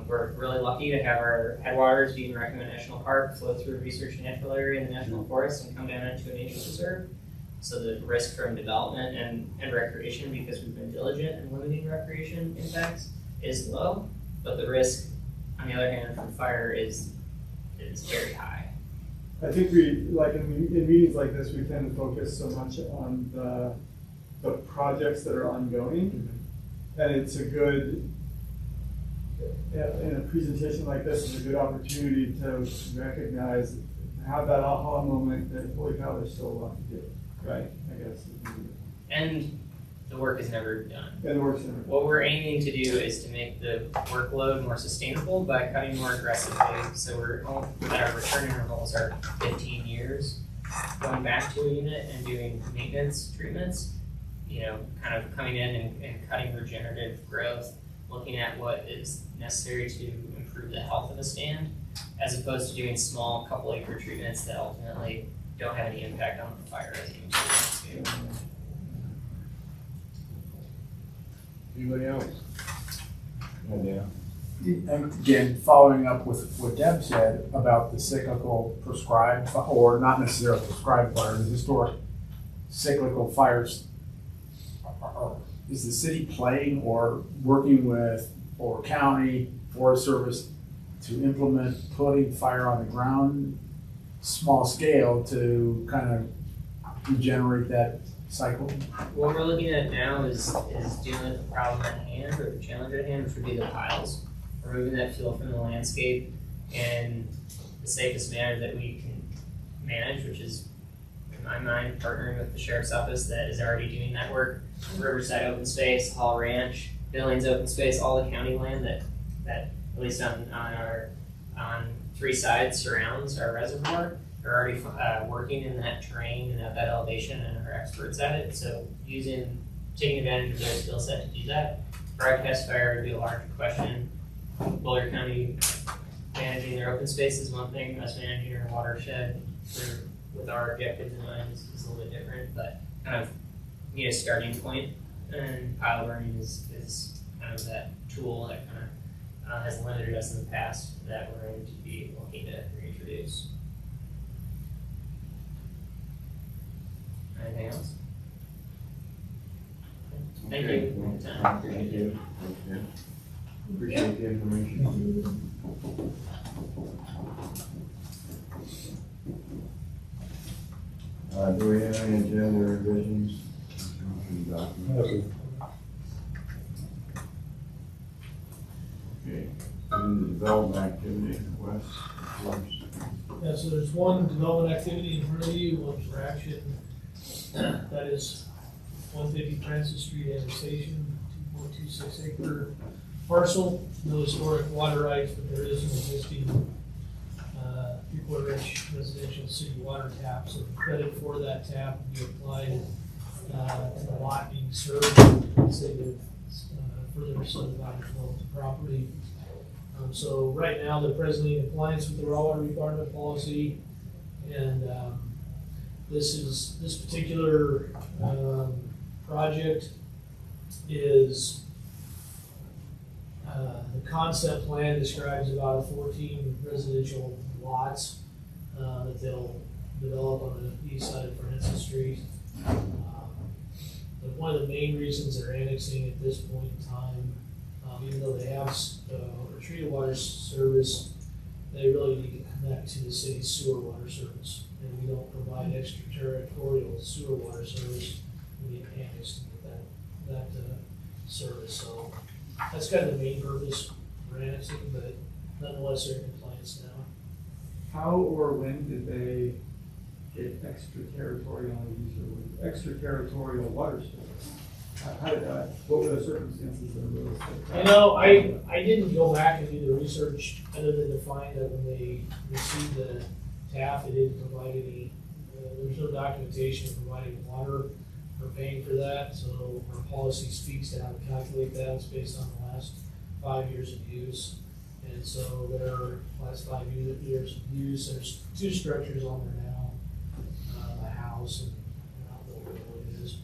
We're really lucky to have our headwaters be in Recommend National Park, flow through a research natural area in the national forest and come down into a nature reserve. So the risk from development and recreation, because we've been diligent in limiting recreation impacts, is low, but the risk, on the other hand, from fire is very high. I think we, like in meetings like this, we tend to focus so much on the projects that are ongoing. And it's a good, in a presentation like this, is a good opportunity to recognize, have that aha moment that, holy cow, there's still a lot to do, right? I guess. And the work is never done. And the work's never. What we're aiming to do is to make the workload more sustainable by cutting more aggressively. So our return intervals are 15 years, going back to a unit and doing maintenance treatments, kind of coming in and cutting regenerative growth, looking at what is necessary to improve the health of a stand, as opposed to doing small couple acre treatments that ultimately don't have any impact on the fire as you do. Anybody else? Yeah. And again, following up with what Deb said about the cyclical prescribed, or not necessarily prescribed fire, the historic cyclical fires, is the city playing or working with, or county, Forest Service, to implement putting fire on the ground, small scale, to kind of regenerate that cycle? What we're looking at now is dealing with the problem at hand, or the challenge at hand, which would be the piles. Removing that fuel from the landscape in the safest manner that we can manage, which is, in my mind, partnering with the sheriff's office that is already doing that work. Riverside Open Space, Hall Ranch, Billings Open Space, all the county land that at least on 3 sides surrounds our reservoir. They're already working in that terrain and at that elevation, and are experts at it. So taking advantage of their skill set to do that. Broadcast fire would be a larger question. Boulder County managing their open space is one thing. Us managing our watershed with our objectives in mind is a little bit different, but kind of need a starting point. And pile burning is kind of that tool that kind of has limited us in the past that we're going to be looking to reintroduce. Anything else? Thank Okay, you. well, thank you. Okay. Appreciate the information. Do we have any agenda revisions? Okay, in the development activity request, of course. Yeah, so there's one development activity in front of you, one for action. That is 150 Francis Street annexation, 2.26 acre parcel, no historic water rights, but there is an existing 3/4 inch residential city water tap. So the credit for that tap will be applied to the lot being served, say to further subdivide the property. So right now, they're presently in compliance with the raw water requirement policy, and this particular project is the concept plan describes about 14 residential lots that they'll develop on the east side of Francis Street. But one of the main reasons they're annexing at this point in time, even though they have treated water service, they really need to connect to the city's sewer water service. And we don't provide extraterritorial sewer water service, we need annexed to get that service. So that's kind of the main purpose for annexing, but nonetheless, they're in compliance now. How or when did they get extraterritorial water service? How did that, what were the circumstances of those? You know, I didn't go back and do the research other than to find that when they received the tap, they didn't provide any, there's no documentation of providing water or paying for that. So our policy speaks to how to calculate that. It's based on the last 5 years of use. And so their last 5 years of use, there's 2 structures on there now, a house and an outbuilding, what it is.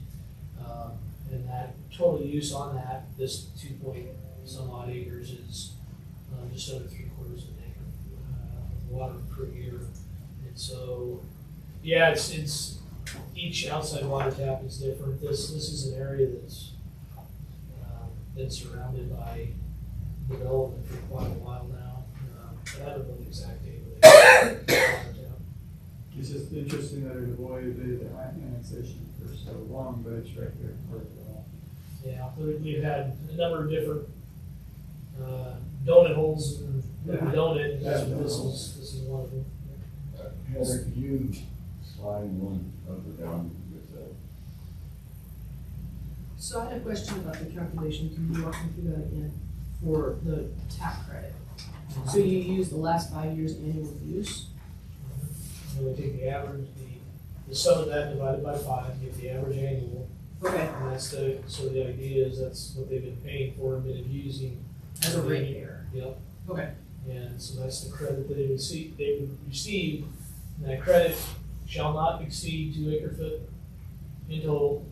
And that total use on that, this 2-point-some odd acres is just under 3/4 of an acre of water per year. And so, yeah, it's each outside water tap is different. This is an area that's been surrounded by development for quite a while now. But I don't know the exact date of the water tap. It's just interesting that it avoided the annexation for so long, but it's right there for it. Yeah, we've had a number of different donut holes and donut, and that's what this is one of them. Heather, could you slide one up or down with that? So I had a question about the calculation, can you walk me through that again, for the tap credit? So you use the last 5 years annual use? And we take the average, the sum of that divided by 5, you get the average annual. Okay. And that's so the idea is that's what they've been paying for and been using. As a ratepayer? Yep. Okay. And so that's the credit that they would receive, and that credit shall not exceed 2 acre-foot in total,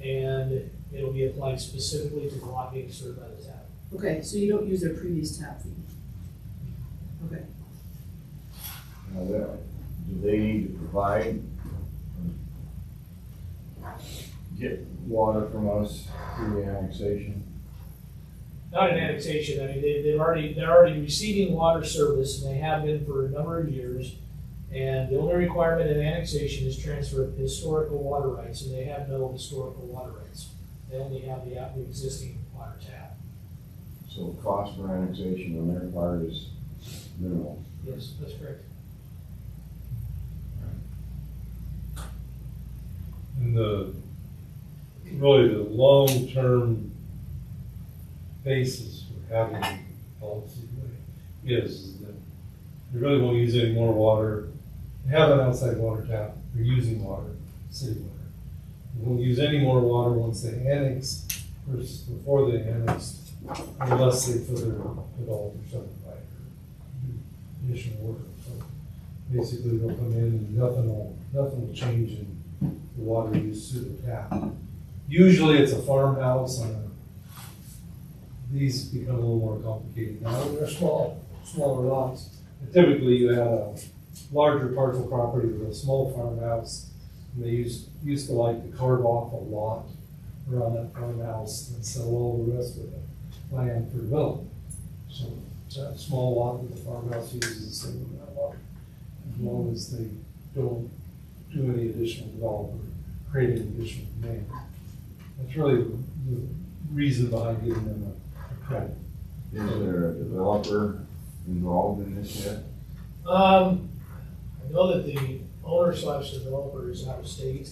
and it'll be applied specifically to the lot being served by the tap. Okay, so you don't use their previous tap fee? Okay. Now, do they need to provide, get water from us through the annexation? not an annexation, I mean, they're already receiving water service, and they have been for a number of years. And the only requirement in annexation is transfer of historical water rights, and they have no historical water rights. They only have the existing water tap. So cost for annexation on their part is minimal. Yes, that's correct. And really the long-term basis for having the policy is that they really won't use any more water. They have an outside water tap, they're using water, city water. They won't use any more water once they annex versus before they annex, unless they further develop or subdivide or do additional work. So basically they'll come in and nothing will change in the water use through the tap. Usually it's a farmhouse these become a little more complicated now. They're smaller lots. And typically you had a larger parcel property with a small farmhouse. And they used to like to carve off a lot around that farmhouse and sell all the rest of the land for development. So that small lot that the farmhouse uses the same amount of water, as long as they don't do any additional development, create any additional demand. That's really the reason behind giving them a credit. Is there a developer involved in this yet? I know that the owner slash developer is out of state.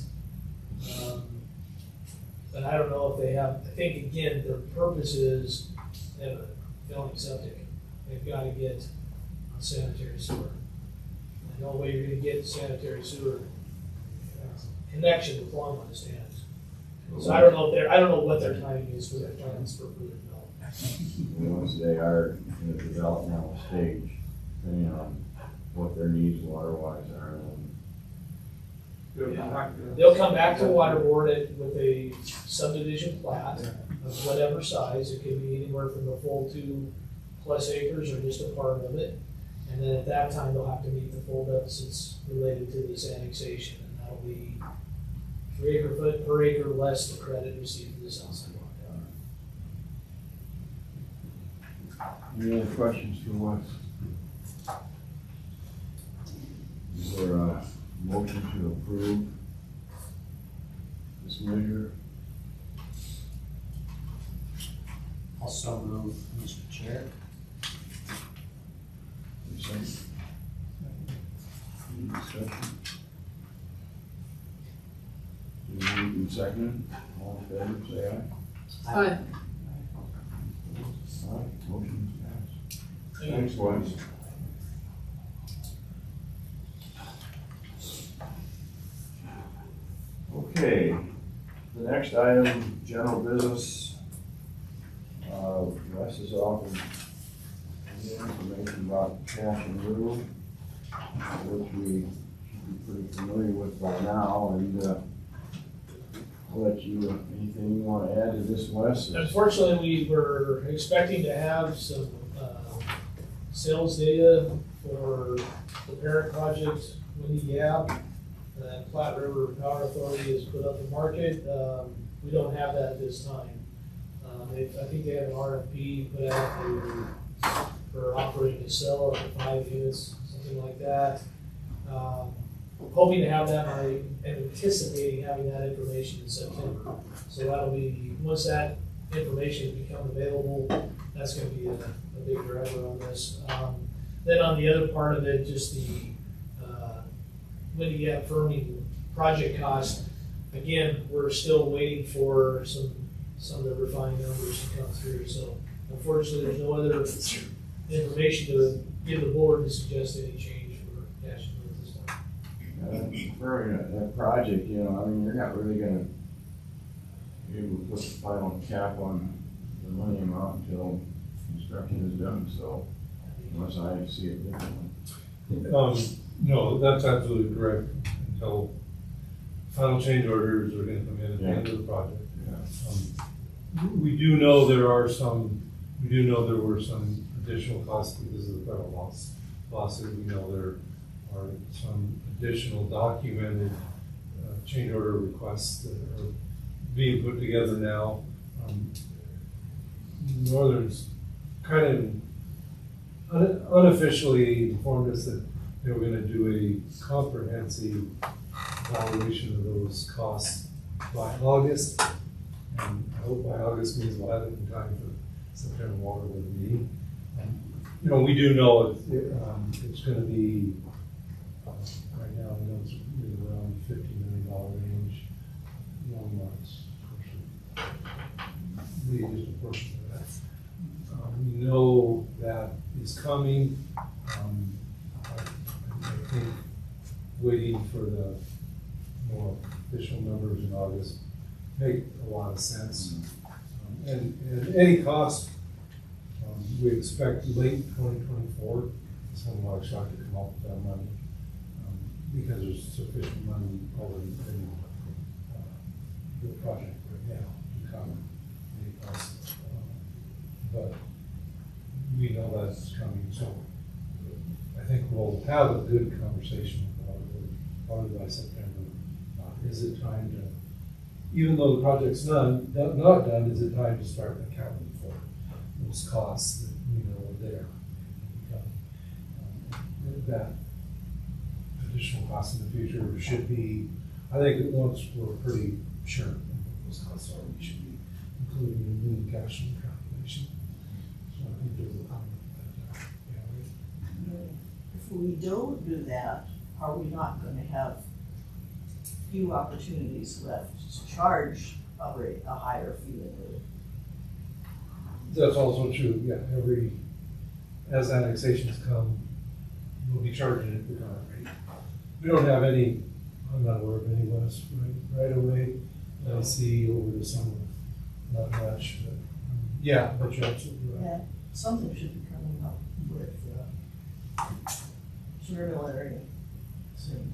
But I don't know if they have, I think again, their purpose is they have a failing septic. They've got to get on sanitary sewer. The only way you're going to get sanitary sewer connection with Longmont stands. So I don't know what their timing is for their plans for further development. Once they are in the developmental stage, depending on what their needs water-wise are, They'll come back to water board with a subdivision plat of whatever size. It could be anywhere from the full 2+ acres or just a part of it. And then at that time, they'll have to meet the full deficits related to this annexation. And that'll be 3 acre foot per acre less the credit received for this outside water. Any other questions for Wes? Is there a motion to approve this measure? Also move, Mr. Chair. Any discussion? Moved and seconded. All in favor, say aye. Aye. Aye, motion passed. Thanks, Wes. Okay, the next item, general business. Wes has offered the information about cash and lieu, which we should be pretty familiar with by now, and I'll let you, anything you want to add to this, Wes? Unfortunately, we were expecting to have some sales data for the parent project, Windy Gap, that Platte River Power Authority has put up the market. We don't have that at this time. I think they have an RFP put out for operating to sell up to 5 units, something like that. Hoping to have that and anticipating having that information in September. So that'll be, once that information becomes available, that's going to be a big driver on this. Then on the other part of it, just the Windy Gap firming project cost. Again, we're still waiting for some of the refined numbers to come through. So unfortunately, there's no other information to give the board to suggest any change for cash flow at this time. For that project, you know, I mean, you're not really gonna be able to put the final cap on the money amount until construction is done, so unless I see it differently. No, that's absolutely correct. Until final change orders are gonna come in at the end of the project. We do know there were some additional costs because of the federal lawsuit. We know there are some additional documented change order requests that are being put together now. Northern's kind of unofficially informed us that they were gonna do a comprehensive evaluation of those costs by August. And I hope by August means we'll have it in time for September water board meeting. You know, we do know it's gonna be, right now, we know it's around $50 million range. Longmont's the additional portion of that. We know that is coming. I think waiting for the more official numbers in August make a lot of sense. And any cost, we expect late 2024, someone will start to come up with that money, because there's sufficient money already in the project right now to cover any costs. But we know that's coming, so I think we'll have a good conversation about it probably by September. Is it time to, even though the project's not done, is it time to start accounting for those costs that we know are there? That additional costs in the future should be, I think that once we're pretty sure of what those costs are, we should be including in the cash flow calculation. So I think there's a comment that, If we don't do that, are we not gonna have few opportunities left to charge a higher fee than we? That's also true, yeah, as annexations come, we'll be charging it the current rate. We don't have any, I'm not aware of any west right away that I see over the summer, not much, but, yeah, but you're absolutely right. Yeah, something should be coming up with, Sherrill area soon.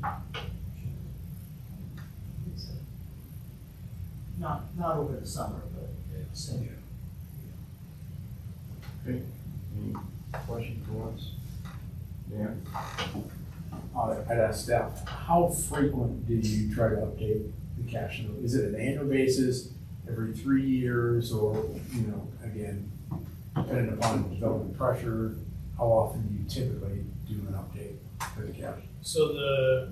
Not over the summer, but soon. Okay, any questions for us? Dan? I'd ask staff, how frequent do you try to update the cash note? Is it an annual basis, every 3 years, or, again, depending upon development pressure, how often do you typically do an update for the cash? So the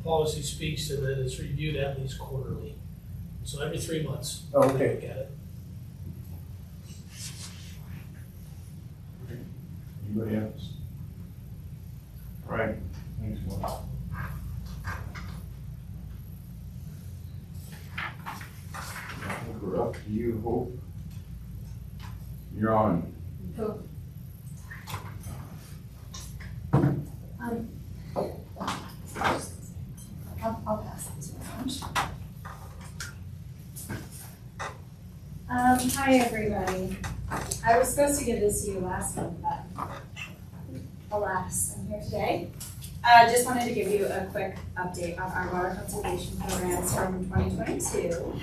policy speaks to that it's reviewed at least quarterly. So every 3 months. Oh, okay. Look at it. Anybody else? All right, thanks, Mark. I think we're up to you, Hope. You're on. Cool. I'll pass this around. Hi everybody. I was supposed to give this to you last month, but alas, I'm here today. Just wanted to give you a quick update on our water conservation programs from 2022.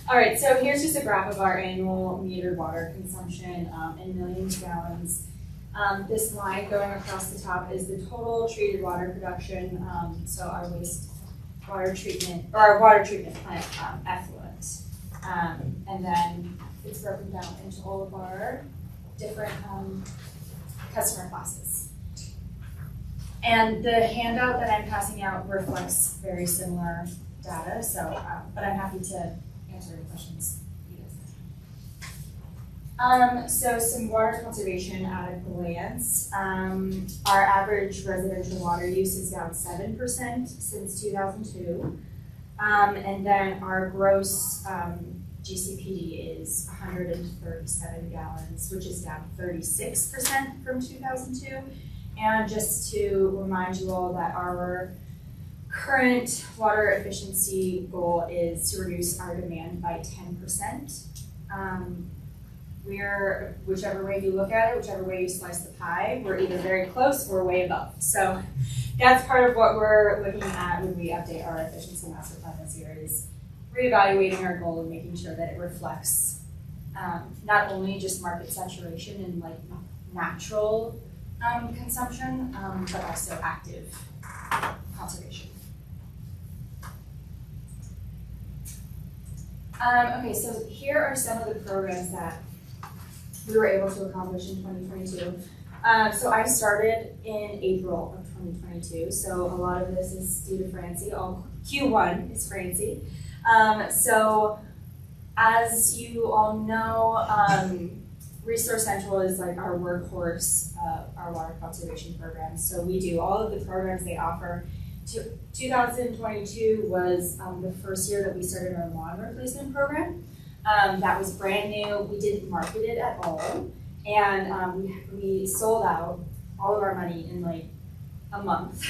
All right, so here's just a graph of our annual metered water consumption in millions of gallons. This line going across the top is the total treated water production, so our wastewater treatment, or our water treatment plant effluent. And then it's broken down into all of our different customer classes. And the handout that I'm passing out reflects very similar data, so, but I'm happy to answer any questions you guys have. So some water conservation at a glance. Our average residential water use is down 7% since 2002. And then our gross GCPD is 137 gallons, which is down 36% from 2002. And just to remind you all that our current water efficiency goal is to reduce our demand by 10%. We're, whichever way you look at it, whichever way you slice the pie, we're either very close or way above. So that's part of what we're looking at when we update our efficiency master plan this year, is reevaluating our goal and making sure that it reflects not only just market saturation and like natural consumption, but also active conservation. Okay, so here are some of the programs that we were able to accomplish in 2022. So I started in April of 2022, so a lot of this is due to Francie. All Q1 is Francie. So as you all know, Resource Central is like our workhorse of our water conservation programs. So we do all of the programs they offer. 2022 was the first year that we started our lawn replacement program. That was brand new. We didn't market it at all. And we sold out all of our money in like a month.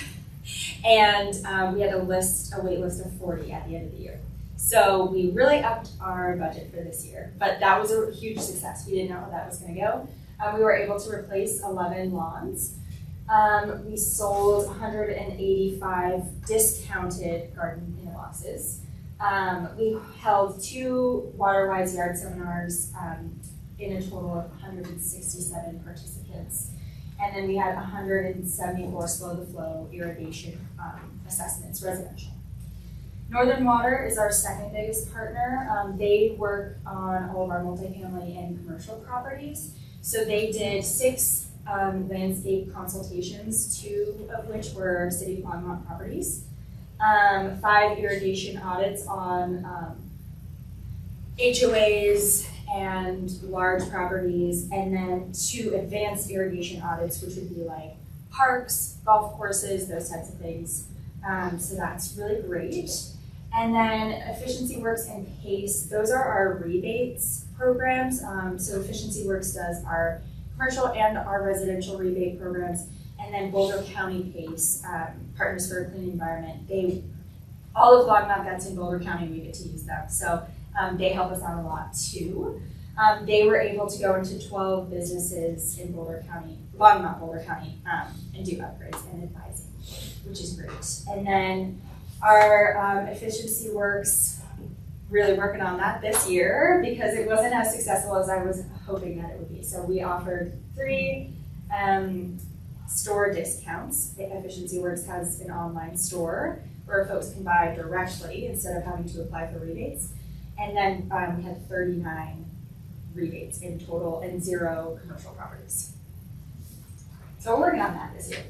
And we had a wait list of 40 at the end of the year. So we really upped our budget for this year, but that was a huge success. We didn't know how that was gonna go. We were able to replace 11 lawns. We sold 185 discounted garden inboxes. We held 2 water-wise yard seminars in a total of 167 participants. And then we had 174 slow-to-flow irrigation assessments, residential. Northern Water is our second biggest partner. They work on all of our multifamily and commercial properties. So they did 6 landscape consultations, 2 of which were City of Longmont properties, 5 irrigation audits on HOAs and large properties, and then 2 advanced irrigation audits, which would be like parks, golf courses, those types of things. So that's really great. And then Efficiency Works and PACE, those are our rebates programs. So Efficiency Works does our commercial and our residential rebate programs. And then Boulder County PACE, Partners for a Clean Environment. All of Longmont that's in Boulder County, we get to use them. So they help us out a lot too. They were able to go into 12 businesses in Boulder County, Longmont, Boulder County, and do upgrades and advising, which is great. And then our Efficiency Works, really working on that this year because it wasn't as successful as I was hoping that it would be. So we offered 3 store discounts. Efficiency Works has an online store where folks can buy directly instead of having to apply for rebates. And then we had 39 rebates in total and 0 commercial properties. So we're working on that this year.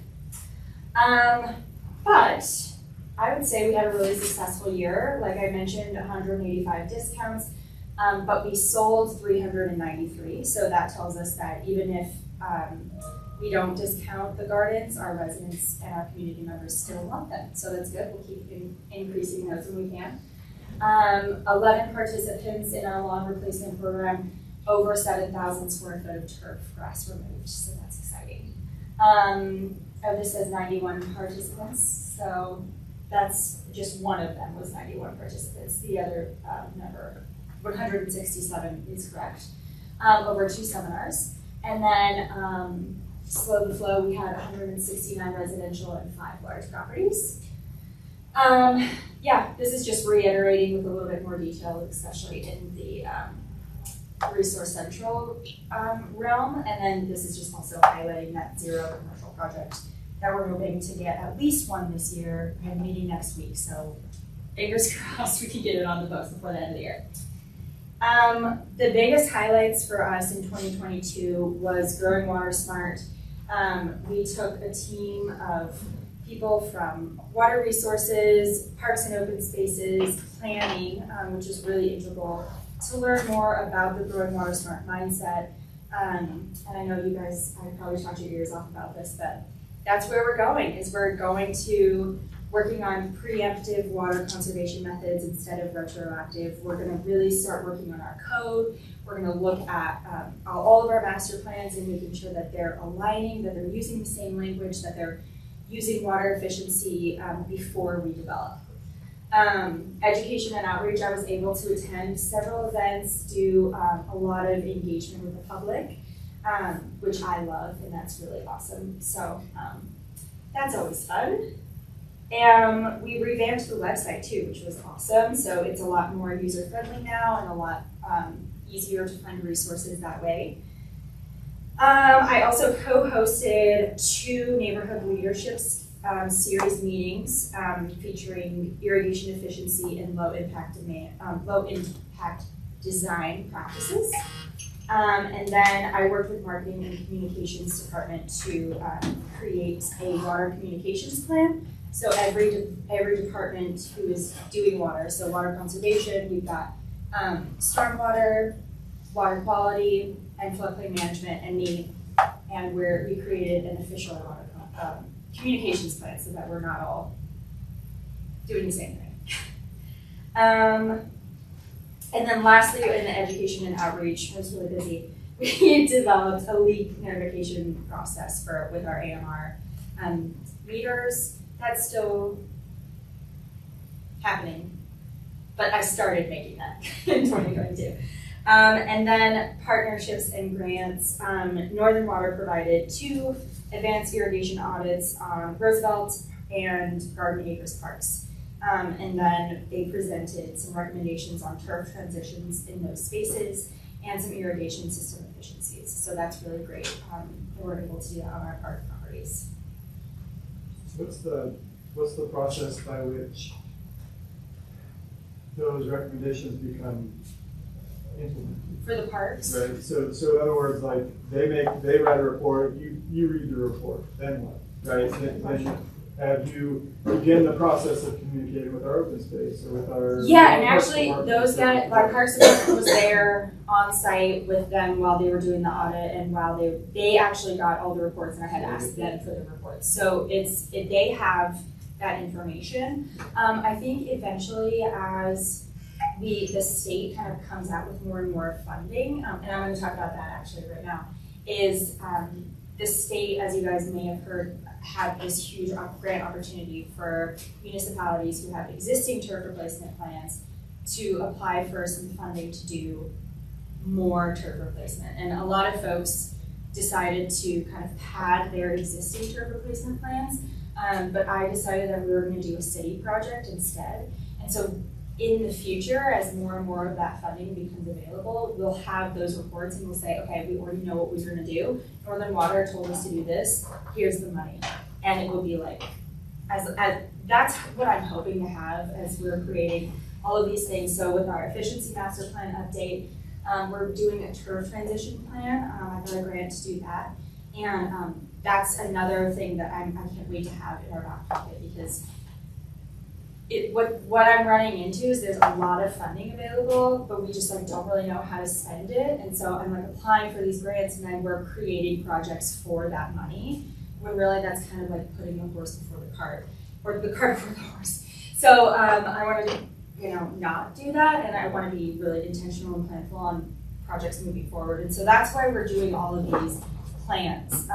But I would say we had a really successful year. Like I mentioned, 185 discounts, but we sold 393. So that tells us that even if we don't discount the gardens, our residents and our community members still want them. So that's good. We'll keep increasing those when we can. 11 participants in our lawn replacement program, over 7,000 square foot of turf grass removed. So that's exciting. This says 91 participants. So that's just one of them was 91 participants. The other number, 167 is correct. Over 2 seminars. And then slow to flow, we had 169 residential and 5 large properties. Yeah, this is just reiterating with a little bit more detail, especially in the Resource Central realm. And then this is just also highlighting that 0 commercial project that we're hoping to get at least 1 this year. We have a meeting next week, so fingers crossed we can get it on the books before the end of the year. The biggest highlights for us in 2022 was Growing Water Smart. We took a team of people from water resources, parks and open spaces, planning, which is really integral to learn more about the Growing Water Smart mindset. And I know you guys, I probably talked your ears off about this, but that's where we're going, is we're going to working on preemptive water conservation methods instead of retroactive. We're gonna really start working on our code. We're gonna look at all of our master plans and making sure that they're aligning, that they're using the same language, that they're using water efficiency before we develop. Education and outreach, I was able to attend several events, do a lot of engagement with the public, which I love, and that's really awesome. So that's always fun. And we revamped the website too, which was awesome. So it's a lot more user-friendly now and a lot easier to find resources that way. I also co-hosted 2 neighborhood leaderships series meetings featuring irrigation efficiency and low impact impact design practices. And then I worked with marketing and communications department to create a water communications plan. So every department who is doing water, so water conservation, we've got stormwater, water quality, and floodplain management, and me, and we created an official water communications plan so that we're not all doing the same thing. And then lastly, in the education and outreach, I was really busy. We developed a leak notification process with our AMR meters. That's still happening, but I started making that in 2022. And then partnerships and grants. Northern Water provided 2 advanced irrigation audits on Roosevelt and Garden Acres parks. And then they presented some recommendations on turf transitions in those spaces and some irrigation system efficiencies. So that's really great that we're able to do that on our park properties. What's the process by which those recommendations become implemented? For the parks? Right, so in other words, like, they write a report, you read the report, then what, right? Then have you begin the process of communicating with our open space or with our? Yeah, and actually those guys, our Parks Department was there on site with them while they were doing the audit, and while they actually got all the reports, and I had asked them for the reports. So they have that information. I think eventually as the state kind of comes out with more and more funding, and I'm going to talk about that actually right now, is the state, as you guys may have heard, had this huge grant opportunity for municipalities who have existing turf replacement plans to apply for some funding to do more turf replacement. And a lot of folks decided to kind of pad their existing turf replacement plans, but I decided that we were going to do a city project instead. And so in the future, as more and more of that funding becomes available, we'll have those reports and we'll say, okay, we already know what we're gonna do. Northern Water told us to do this, here's the money. And it will be like, as that's what I'm hoping to have as we're creating all of these things. So with our efficiency master plan update, we're doing a turf transition plan. I got a grant to do that. And that's another thing that I can't wait to have in our back pocket, because what I'm running into is there's a lot of funding available, but we just don't really know how to spend it. And so I'm applying for these grants, and then we're creating projects for that money, when really that's kind of like putting the horse before the cart, or the cart before the horse. So I want to, not do that, and I want to be really intentional and planful on projects moving forward. And so that's why we're doing all of these plans,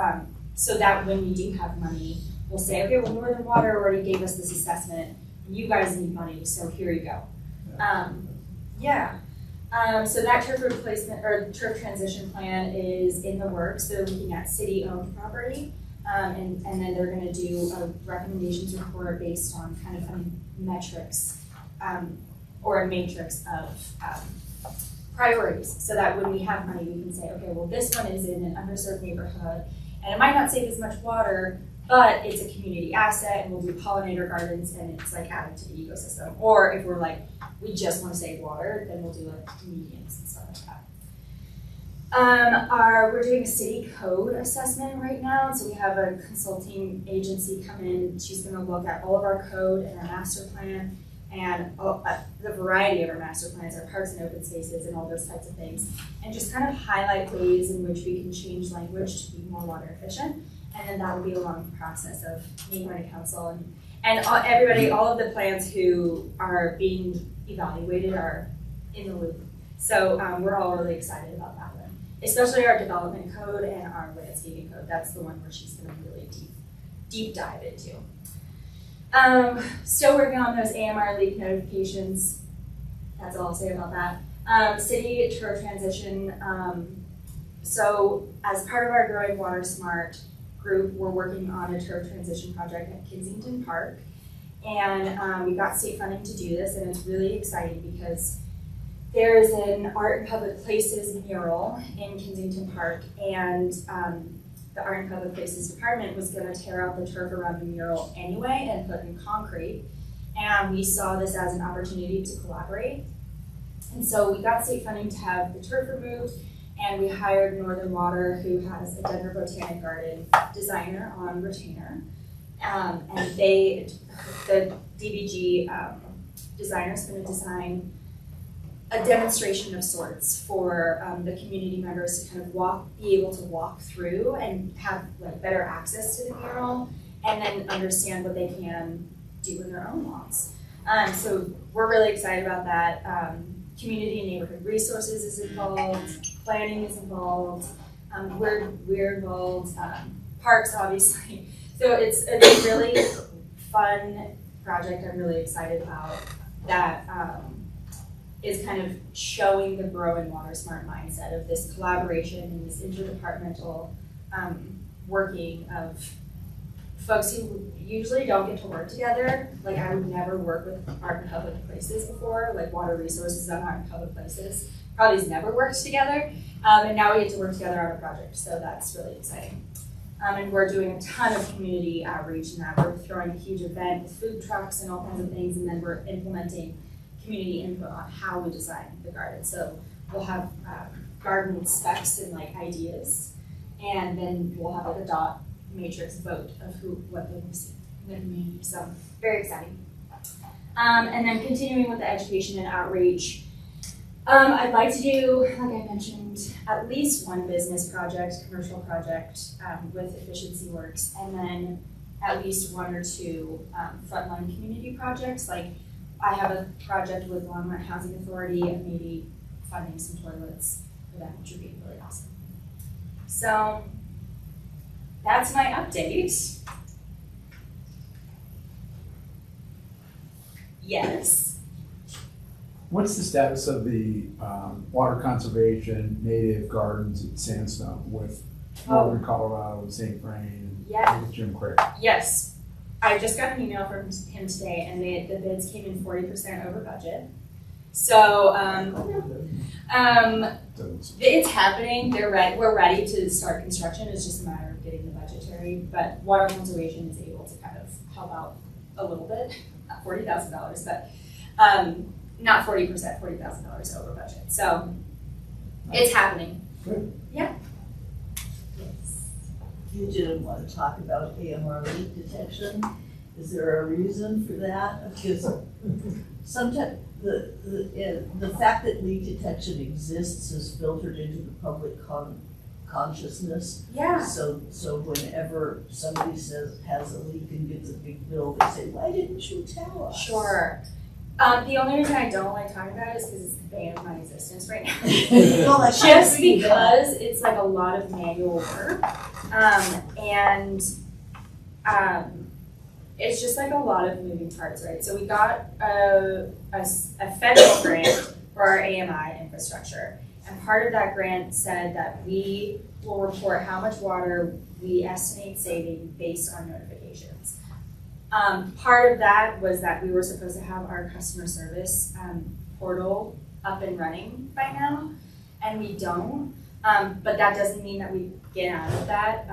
so that when we do have money, we'll say, okay, well, Northern Water already gave us this assessment. You guys need money, so here you go. So that turf replacement or turf transition plan is in the works. They're looking at city-owned property, and then they're going to do a recommendations report based on kind of metrics or a matrix of priorities, so that when we have money, we can say, okay, well, this one is in an underserved neighborhood, and it might not save as much water, but it's a community asset, and we'll do pollinator gardens, and it's like adding to the ecosystem. Or if we're like, we just want to save water, then we'll do like medians and stuff like that. We're doing a city code assessment right now, so we have a consulting agency come in. She's going to look at all of our code and our master plan, and the variety of our master plans, our parks and open spaces, and all those types of things, and just kind of highlight ways in which we can change language to be more water efficient. And then that will be a long process of me going to council and everybody, all of the plans who are being evaluated are in the loop. So we're all really excited about that one, especially our development code and our landscaping code. That's the one where she's going to really deep dive into. Still working on those AMR leak notifications. That's all I'll say about that. City turf transition. So as part of our Growing Water Smart group, we're working on a turf transition project at Kensington Park, and we got state funding to do this, and it's really exciting because there is an Art in Public Places mural in Kensington Park, and the Art in Public Places department was going to tear out the turf around the mural anyway and put in concrete, and we saw this as an opportunity to collaborate. And so we got state funding to have the turf removed, and we hired Northern Water, who has a Denver Botanic Garden designer on retainer. And the DBG designer is going to design a demonstration of sorts for the community members to kind of be able to walk through and have like better access to the mural, and then understand what they can do with their own lawns. So we're really excited about that. Community and neighborhood resources is involved, planning is involved, we're involved, parks obviously. So it's a really fun project I'm really excited about that is kind of showing the growing water smart mindset of this collaboration and this interdepartmental working of folks who usually don't get to work together. Like I would never work with Art in Public Places before, like water resources on Art in Public Places. Probably has never worked together. And now we get to work together on a project, so that's really exciting. And we're doing a ton of community outreach in that. We're throwing a huge event with food trucks and all kinds of things, and then we're implementing community input on how we design the garden. So we'll have garden specs and like ideas, and then we'll have like a dot matrix vote of what they receive in the community. So very exciting. And then continuing with the education and outreach, I'd like to do, like I mentioned, at least one business project, commercial project with Efficiency Works, and then at least one or two frontline community projects. Like I have a project with Longmont Housing Authority of maybe funding some toilets for them, which would be really awesome. So that's my update. Yes. What's the status of the water conservation native gardens at Sandstone with Northern Colorado and St. Vrain and Jim Craig? Yes. I just got an email from him today, and the bids came in 40% over budget. So it's happening. We're ready to start construction. It's just a matter of getting the budgetary. But water conservation is able to kind of help out a little bit. Not $40,000, but not 40%. $40,000 over budget. So it's happening. Good. Yeah. You didn't want to talk about AMR leak detection. Is there a reason for that? Because sometimes the fact that leak detection exists is filtered into the public consciousness. Yeah. So whenever somebody has a leak and gets a big bill, they say, "Why didn't you tell us?" Sure. The only reason I don't like talking about it is because it's the bane of my existence right now. Well, just because it's like a lot of manual work. It's just like a lot of moving parts, right? So we got a federal grant for our AMI infrastructure. And part of that grant said that we will report how much water we estimate saving based on notifications. Part of that was that we were supposed to have our customer service portal up and running by now, and we don't. But that doesn't mean that we get out of that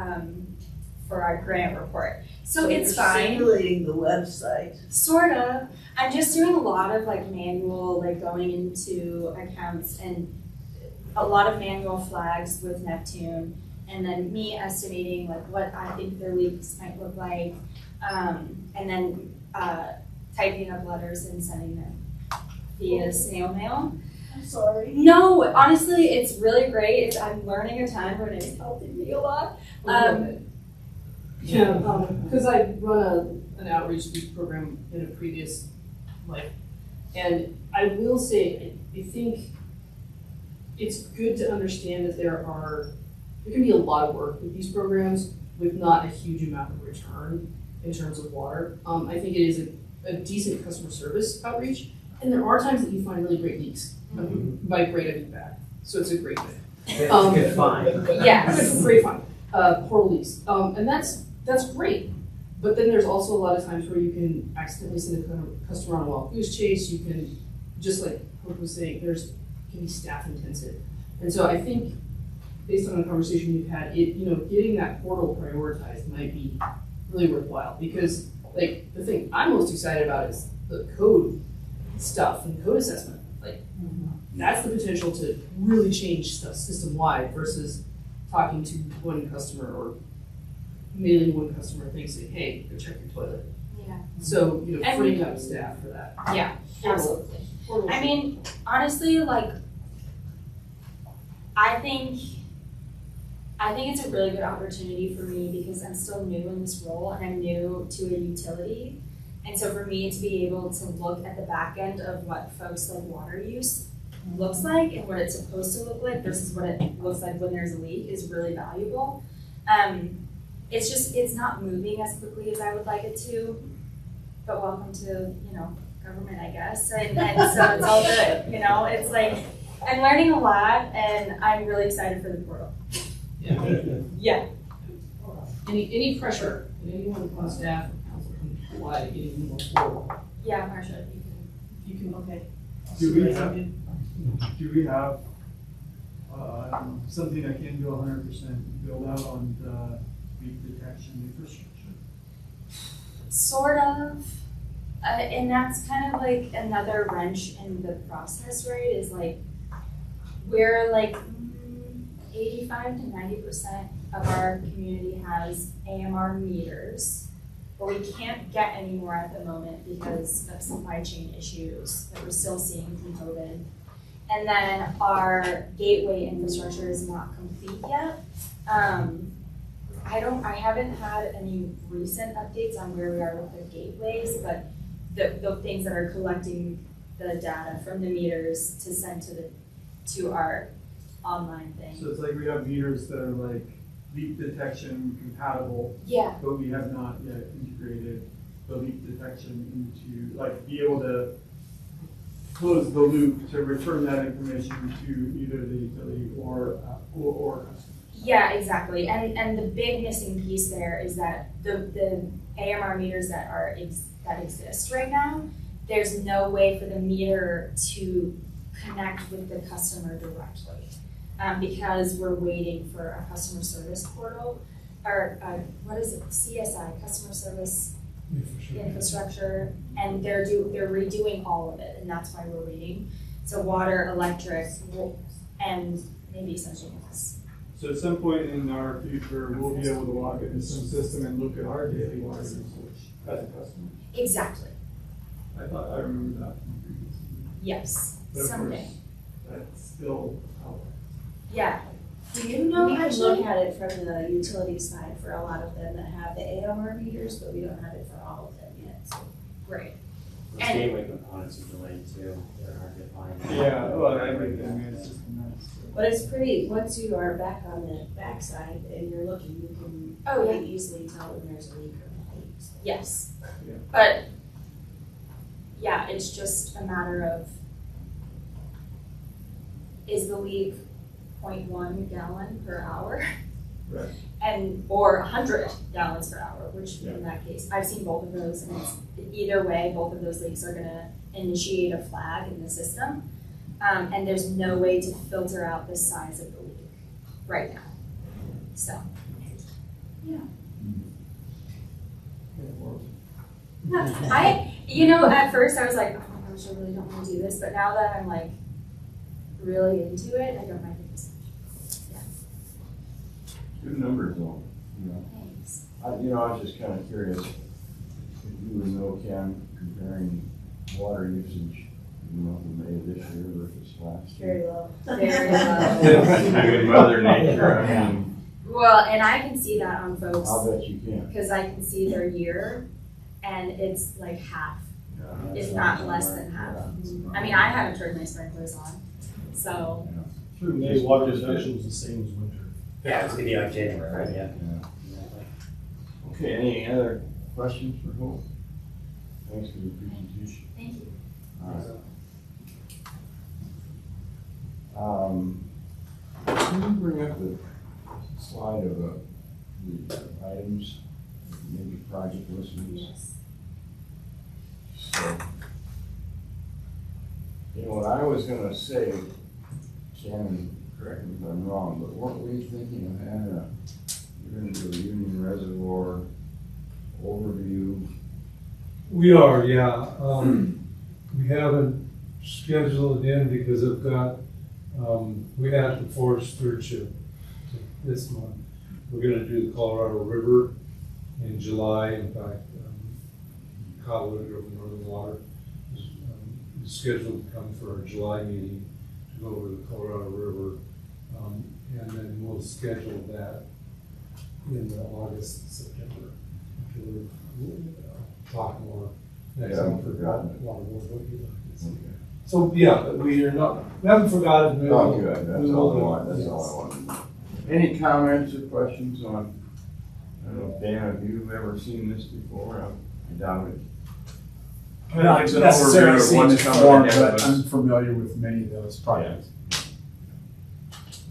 for our grant report. So it's fine. You're simulating the website. Sort of. I'm just doing a lot of like manual, like going into accounts and a lot of manual flags with Neptune, and then me estimating like what I think their leaks might look like, and then typing up letters and sending them via snail mail. I'm sorry. No, honestly, it's really great. I'm learning a ton. Renee's helping me a lot. Because I run an outreach youth program in a previous life, and I will say I think it's good to understand that there can be a lot of work with these programs with not a huge amount of return in terms of water. I think it is a decent customer service outreach, and there are times that you find really great leaks. By great, I mean bad. So it's a great thing. Good find. Yes. Great find. Portal leaks. And that's great. But then there's also a lot of times where you can accidentally send a customer on a wild goose chase. You can, just like Hope was saying, can be staff intensive. And so I think, based on the conversation we've had, getting that portal prioritized might be really worthwhile, because like the thing I'm most excited about is the code stuff and code assessment. Like that's the potential to really change stuff system-wide versus talking to one customer or mailing one customer a thing saying, hey, go check your toilet. Yeah. So, And freeing up staff for that. Yeah, absolutely. I mean, honestly, like, I think it's a really good opportunity for me because I'm still new in this role and I'm new to a utility. And so for me to be able to look at the back end of what folks like water use looks like and what it's supposed to look like versus what it looks like when there's a leak is really valuable. It's not moving as quickly as I would like it to, but welcome to, government, I guess. And so it's all good, it's like, I'm learning a lot and I'm really excited for the portal. Yeah. Any pressure, and anyone on staff or council can apply to getting more forward. Yeah, Marsha, You can, okay. Do we have something akin to 100% build out on the leak detection infrastructure? Sort of. And that's kind of like another wrench in the process, right? Is like, we're like 85 to 90% of our community has AMR meters, but we can't get any more at the moment because of supply chain issues that we're still seeing from COVID. And then our gateway infrastructure is not complete yet. I haven't had any recent updates on where we are with the gateways, but the things that are collecting the data from the meters to send to our online thing. So it's like we have meters that are like leak detection compatible. Yeah. But we have not yet integrated the leak detection into, like, be able to close the loop to return that information to either the utility or customer. Yeah, exactly. And the big missing piece there is that the AMR meters that exist right now, there's no way for the meter to connect with the customer directly. Because we're waiting for a customer service portal, or what is it, CSI, customer service infrastructure, and they're redoing all of it, and that's why we're waiting. So water, electric, and maybe something else. So at some point in our future, we'll be able to log into some system and look at our daily water usage as a customer. Exactly. I remember that from previous. Yes, But of someday. course, that's still out. Yeah. Do you know We can actually? look at it from the utility side for a lot of them that have the AMR meters, but we don't have it for all of them yet, so. Right. The gateway components are delayed too, they're hard to find. Yeah, well, everything is just a mess. But it's pretty, once you are back on the backside and you're looking, you can Oh, yeah. pretty easily tell when there's a leak or a leak. So. Yes. Yeah. But yeah, it's just a matter of, is the leak 0.1 gallon per hour? Right. And, or 100 gallons per hour, which in that case, I've seen both of those, and it's, either way, both of those leaks are gonna initiate a flag in the system. And there's no way to filter out the size of the leak right now. So, yeah. At first I was like, oh my gosh, I really don't want to do this, but now that I'm like really into it, I don't mind it as much. Yeah. Good numbers though, Thanks. I was just kind of curious if you would know, Ken, comparing water usage, from May of this year versus last year. Very low. Very low. Good Mother Nature, I mean. Well, and I can see that on folks. I'll bet you can. Because I can see their year, and it's like half, Yeah, if not less than half. I mean, I haven't turned my sprinklers on, so. Through May, water reduction was the same as winter. Yeah, it's gonna be like January, right, yeah. Okay, any other questions for Hope? Thanks for the presentation. Thank you. All right. Can you bring up the slide of the items, maybe project listings? Yes. So, what I was gonna say, Shannon, correct me if I'm wrong, but weren't we thinking of having we're gonna do a Union Reservoir overview? We are, yeah. We haven't scheduled it in because I've got, we had the forest stewardship this month. We're gonna do the Colorado River in July. In fact, Colorado over Northern Water is scheduled to come for our July meeting to go over the Colorado River. And then we'll schedule that in August, September. We'll talk more next Yeah, I month. haven't forgotten it. Okay. So, yeah, but we haven't forgotten. We Oh, will- good, that's we all I will- want, that's yes. all I want. Any comments or questions on, I don't know, Dan, have you ever seen this before? I doubt it. Not It's an necessarily overview of seen what's it coming form, ahead of but us. I'm familiar with many of those projects.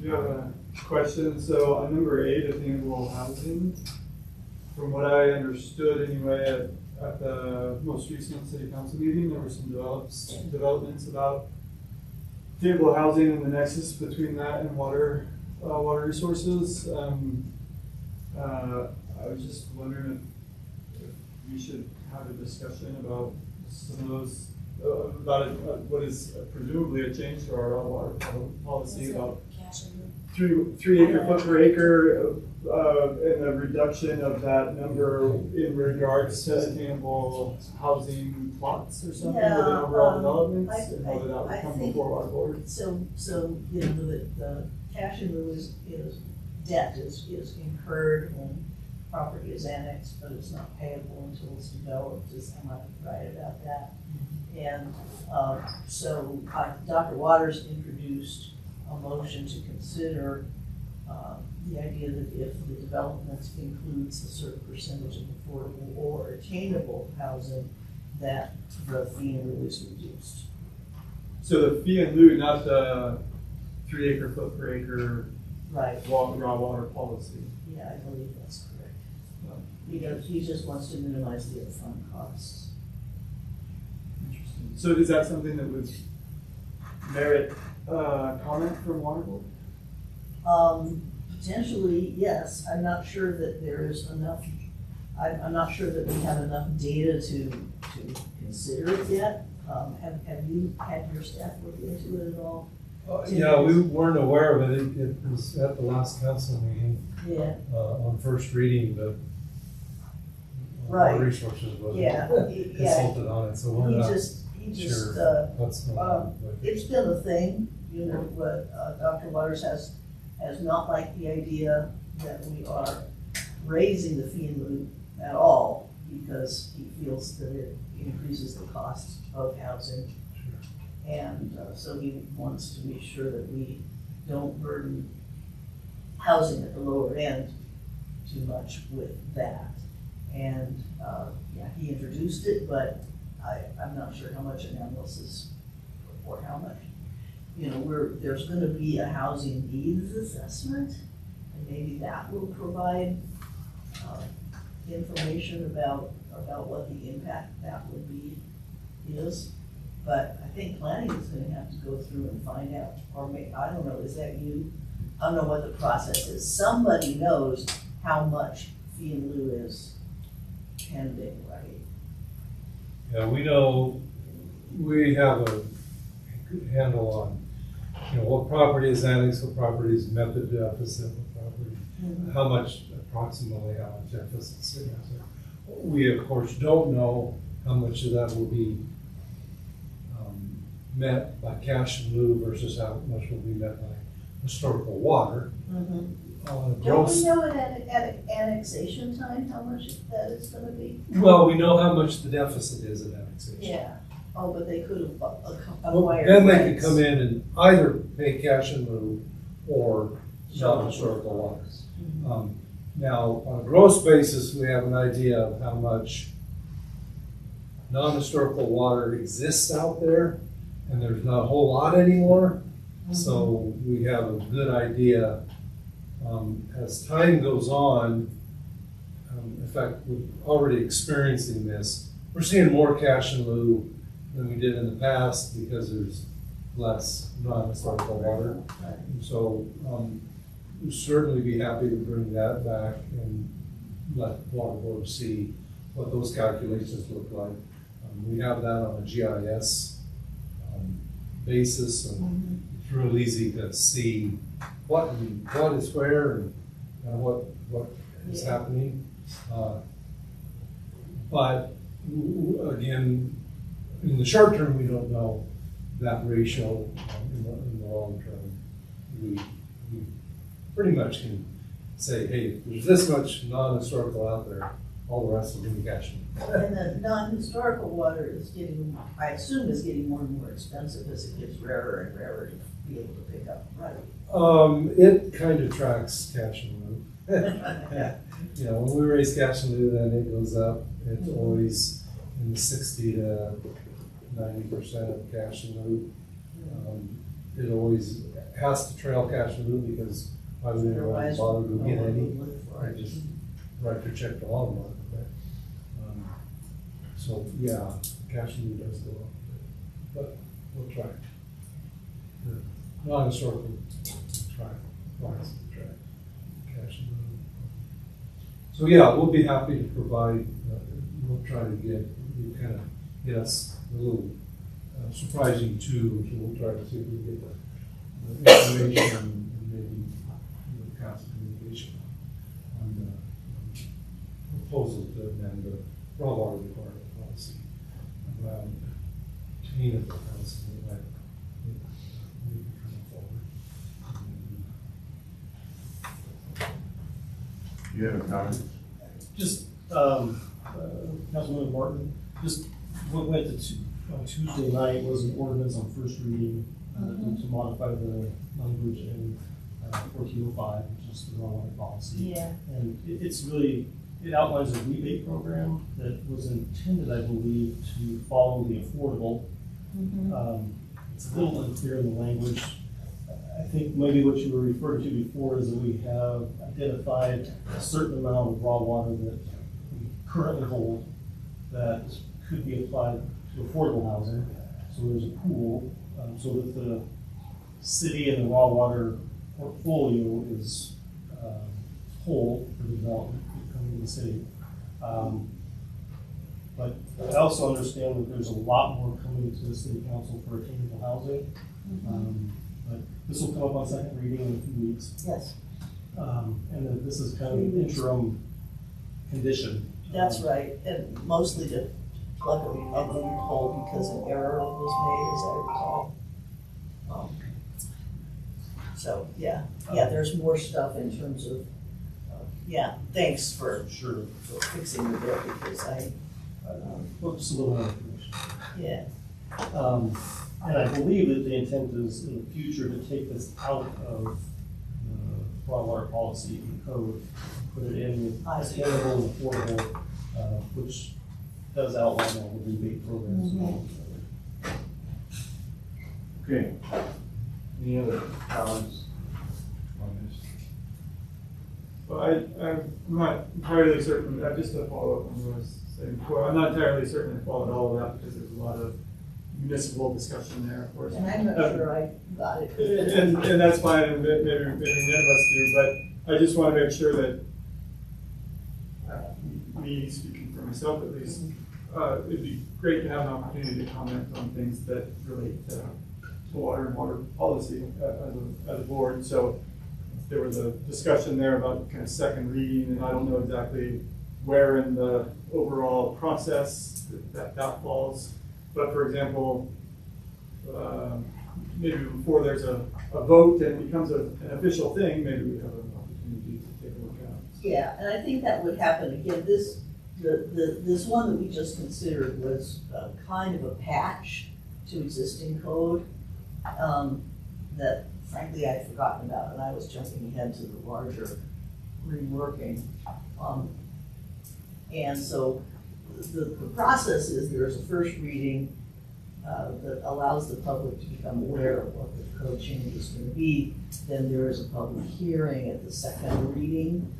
You have a question, so on number 8, attainable housing, from what I understood anyway, at the most recent city council meeting, there were some developments about attainable housing and the nexus between that and water resources. I was just wondering if we should have a discussion about some of those, about what is presumably a change to our water policy about Cash and 3 acre foot per acre, and the reduction of that number in regards to attainable housing plots or something within Yeah, overall developments, and I whether that would I come think- before our board. So, you know, the cash in lieu is debt is incurred when property is annexed, but it's not payable until it's developed, am I right about that? And, so, Dr. Waters introduced a motion to consider, the idea that if the development includes a certain percentage of affordable or attainable housing, that the fee in lieu is reduced. So the fee in lieu, not the 3 acre foot per acre Right, raw water policy. yeah, I believe that's correct. Yeah. He just wants to minimize the upfront costs. Interesting. So is that something that would merit comment from water board? Potentially, yes. I'm not sure that there is enough, I'm not sure that we have enough data to consider it yet. Have you had your staff look into it at all? Yeah, we weren't aware of it. It was at the last council meeting, Yeah, on first reading, but Right. Water Resources wasn't yeah, consulted on it, so we're he not just, sure what's going on. but- it's been a thing, you know, but Dr. Waters has not liked the idea that we are raising the fee in lieu at all because he feels that it increases the cost of housing. And so he wants to be sure that we don't burden housing at the lower end too much with that. And, yeah, he introduced it, but I'm not sure how much analysis or how much. You know, there's gonna be a housing needs assessment, and maybe that will provide, information about what the impact that would be is. But I think planning is gonna have to go through and find out, or I don't know, is that you? I don't know what the process is. Somebody knows how much fee in lieu is pending, right? Yeah, we know, we have a good handle on, you know, what property is annexed, what property is method deficit, what property, how much, approximately how much deficit is there. We, of course, don't know how much of that will be met by cash in lieu versus how much will be met by historical water. Don't we Gross, know at annexation time how much that is gonna be? well, we know how much the deficit is at annexation. Yeah, oh, but they could have Well, acquired. then they could rights. come in and either pay cash in lieu or non-historical waters. Now, on a gross basis, we have an idea of how much non-historical water exists out there, and there's not a whole lot anymore. So we have a good idea. As time goes on, in fact, we're already experiencing this. We're seeing more cash in lieu than we did in the past because there's less non-historical water. And so we'd certainly be happy to bring that back and let Water Board see what those calculations look like. We have that on a GIS basis, and it's real easy to see what is where and what is happening. But again, in the short term, we don't know that ratio. In the long term, we pretty much can say, hey, there's this much non-historical out there, all the rest will be cash. And the non-historical water is getting, I assume, is getting more and more expensive as it gets rarer and rarer to be able to pick up, right? It kind of tracks cash and lieu. You know, when we raise cash and lieu, then it goes up. It's always in the 60 to 90% of cash and lieu. It always has to trail cash and lieu because I would never bother to get any. I just write the check to all of them. So yeah, cash and lieu does go up, but we'll try. The non-historical track, cash and lieu. So yeah, we'll be happy to provide. We'll try to kind of get us a little surprising too. So we'll try to see if we can get the information and maybe constant communication on the proposal to amend the raw water requirement policy around attainable housing that we can come forward. You have a comment? Just, Councilman Martin, just what went to on Tuesday night was an ordinance on first reading to modify the language in 1405, which is the raw water policy. Yeah. And it's really, it outlines a rebate program that was intended, I believe, to follow the affordable. It's a little unclear in the language. I think maybe what you were referring to before is that we have identified a certain amount of raw water that we currently hold that could be applied to affordable housing. So there's a pool so that the city and the raw water portfolio is whole for the development coming to the city. But I also understand that there's a lot more coming to the city council for attainable housing. But this will come up on second reading in a few weeks. Yes. And then this is kind of an interim condition. That's right, and mostly to plug a loophole because an error was made, as I recall. So, yeah, there's more stuff in terms of, thanks for fixing the bill because Well, just a little more information. yeah. And I believe that the intent is in the future to take this out of the raw water policy code, put it in with attainable and affordable, which does outline all the rebate programs. Okay. Any other comments on this? Well, I'm not entirely certain, just to follow up on what I was saying before, I'm not entirely certain I followed all of that because there's a lot of municipal discussion there, of course. And I'm not sure I got it. And that's fine, and maybe none of us do, but I just want to make sure that me speaking for myself at least, it'd be great to have an opportunity to comment on things that relate to water and water policy as a board. So there was a discussion there about kind of second reading, and I don't know exactly where in the overall process that falls. But for example, maybe before there's a vote and it becomes an official thing, maybe we have an opportunity to take a look at it. Yeah, and I think that would happen again. This one that we just considered was kind of a patch to existing code that frankly I'd forgotten about, and I was jumping ahead to the larger reworking. And so the process is there's a first reading that allows the public to become aware of what the code change is going to be. Then there is a public hearing at the second reading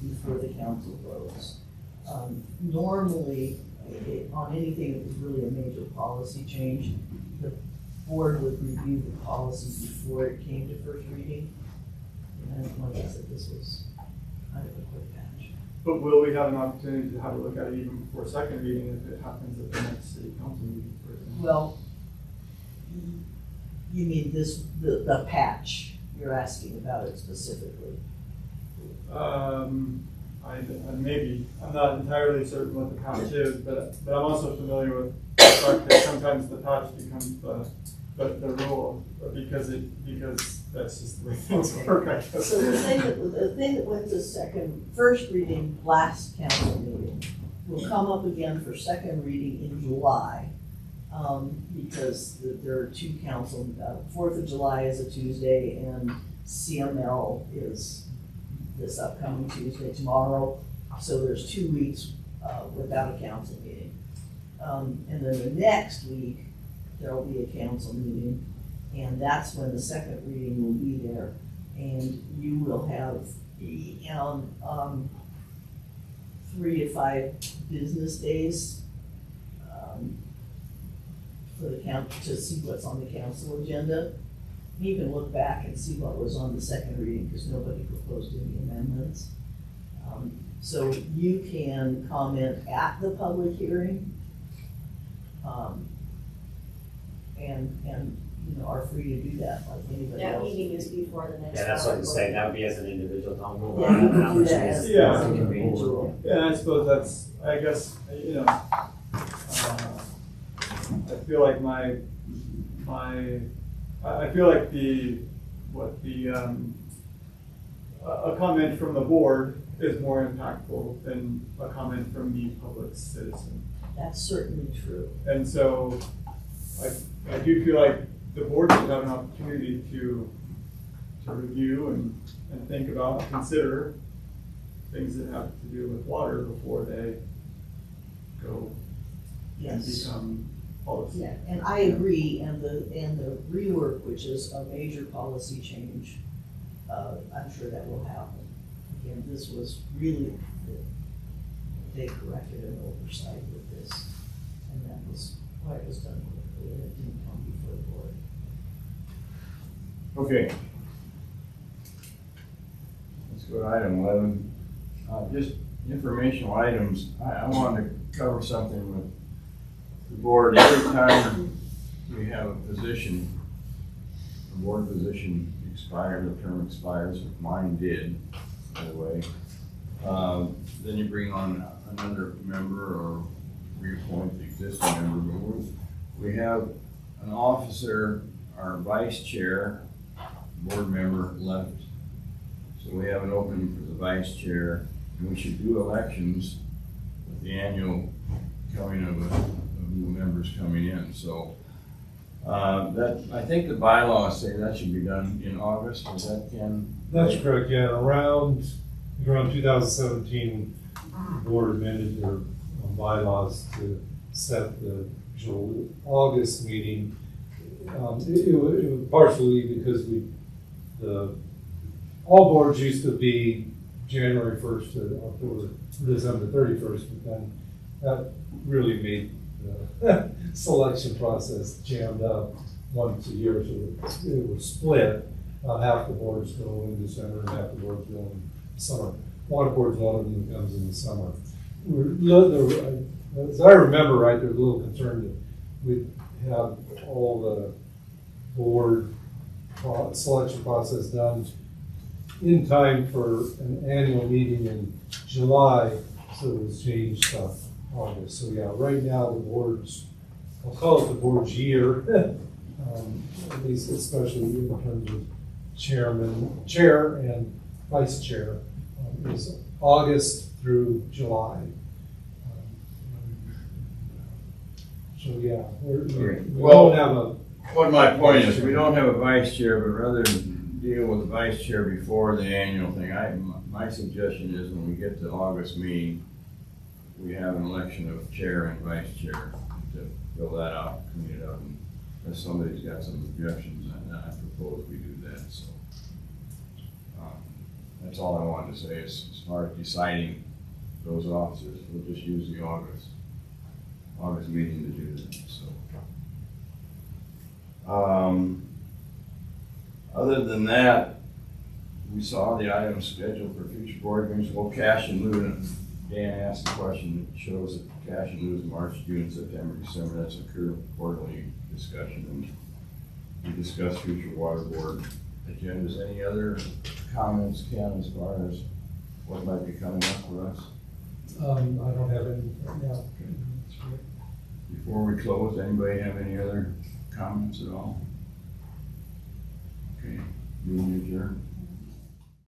before the council votes. Normally, on anything that was really a major policy change, the board would review the policy before it came to first reading. And like I said, this was kind of a quick patch. But will we have an opportunity to have a look at it even before second reading if it happens at the next city council meeting, for example? Well, You mean this, the patch, you're asking about it specifically? Maybe, I'm not entirely certain what the patch is, but I'm also familiar with the fact that sometimes the patch becomes the rule, because that's just the way things work, I guess. So the thing that went to first reading last council meeting will come up again for second reading in July. Because there are two council, 4th of July is a Tuesday and CML is this upcoming Tuesday, tomorrow. So there's 2 weeks without a council meeting. And then the next week, there'll be a council meeting, and that's when the second reading will be there. And you will have 3 to 5 business days for the to see what's on the council agenda. You can look back and see what was on the second reading, because nobody proposed any amendments. So you can comment at the public hearing, and you know, are free to do that like anybody else. That meeting is before the next. Yeah, that's what I'm saying, that would be as an individual town hall. Yeah, you can do that as Yeah. an individual. Yeah, I suppose that's, I guess, you know, I feel like I feel like a comment from the board is more impactful than a comment from the public citizen. That's certainly true. And so I do feel like the board should have an opportunity to review and think about, consider things that have to do with water before they go and Yes. become policy. Yeah, and I agree, and the rework, which is a major policy change, I'm sure that will happen. Again, this was really, they corrected an oversight with this, and that was why it was done quickly, and it didn't come before the board. Okay. Let's go to item 11. Just informational items. I wanted to cover something with the board. Every time we have a position, a board position expires, the term expires, mine did, by the way. Then you bring on another member or reappoint the existing member. But we have an officer, our vice chair, board member left. So we have an opening for the vice chair, and we should do elections with the annual coming of new members coming in. So that, I think the bylaws say that should be done in August. Is that, Ken? That's correct, yeah. Around 2017, the board amended their bylaws to set the August meeting. It was partially because all boards used to be January 1st to December 31st, but then that really made the selection process jammed up once a year, so it was split. Half the boards go in December and half the boards go in summer. Water board's one of them that comes in the summer. As I remember right, there's a little concern that we have all the board selection process done in time for an annual meeting in July, so it was changed to August. So yeah, right now the board's, I'll call it the board's year, at least especially in terms of chair and vice chair, is August through July. So yeah, we don't have a. What my point is, we don't have a vice chair, but rather than deal with the vice chair before the annual thing, my suggestion is when we get to August meeting, we have an election of chair and vice chair to fill that out, clean it up, and if somebody's got some objections, I propose we do that. So that's all I wanted to say. As far as deciding those officers, we'll just use the August meeting to do that. So. Other than that, we saw the items scheduled for future board meetings. Well, cash and lieu, Dan asked a question that shows that cash and lieu is March, June, September, December. That's a quarterly discussion. And to discuss future water board agendas. Any other comments, Ken, as far as what might be coming up for us? I don't have any right now. Before we close, anybody have any other comments at all? Okay, meeting adjourned.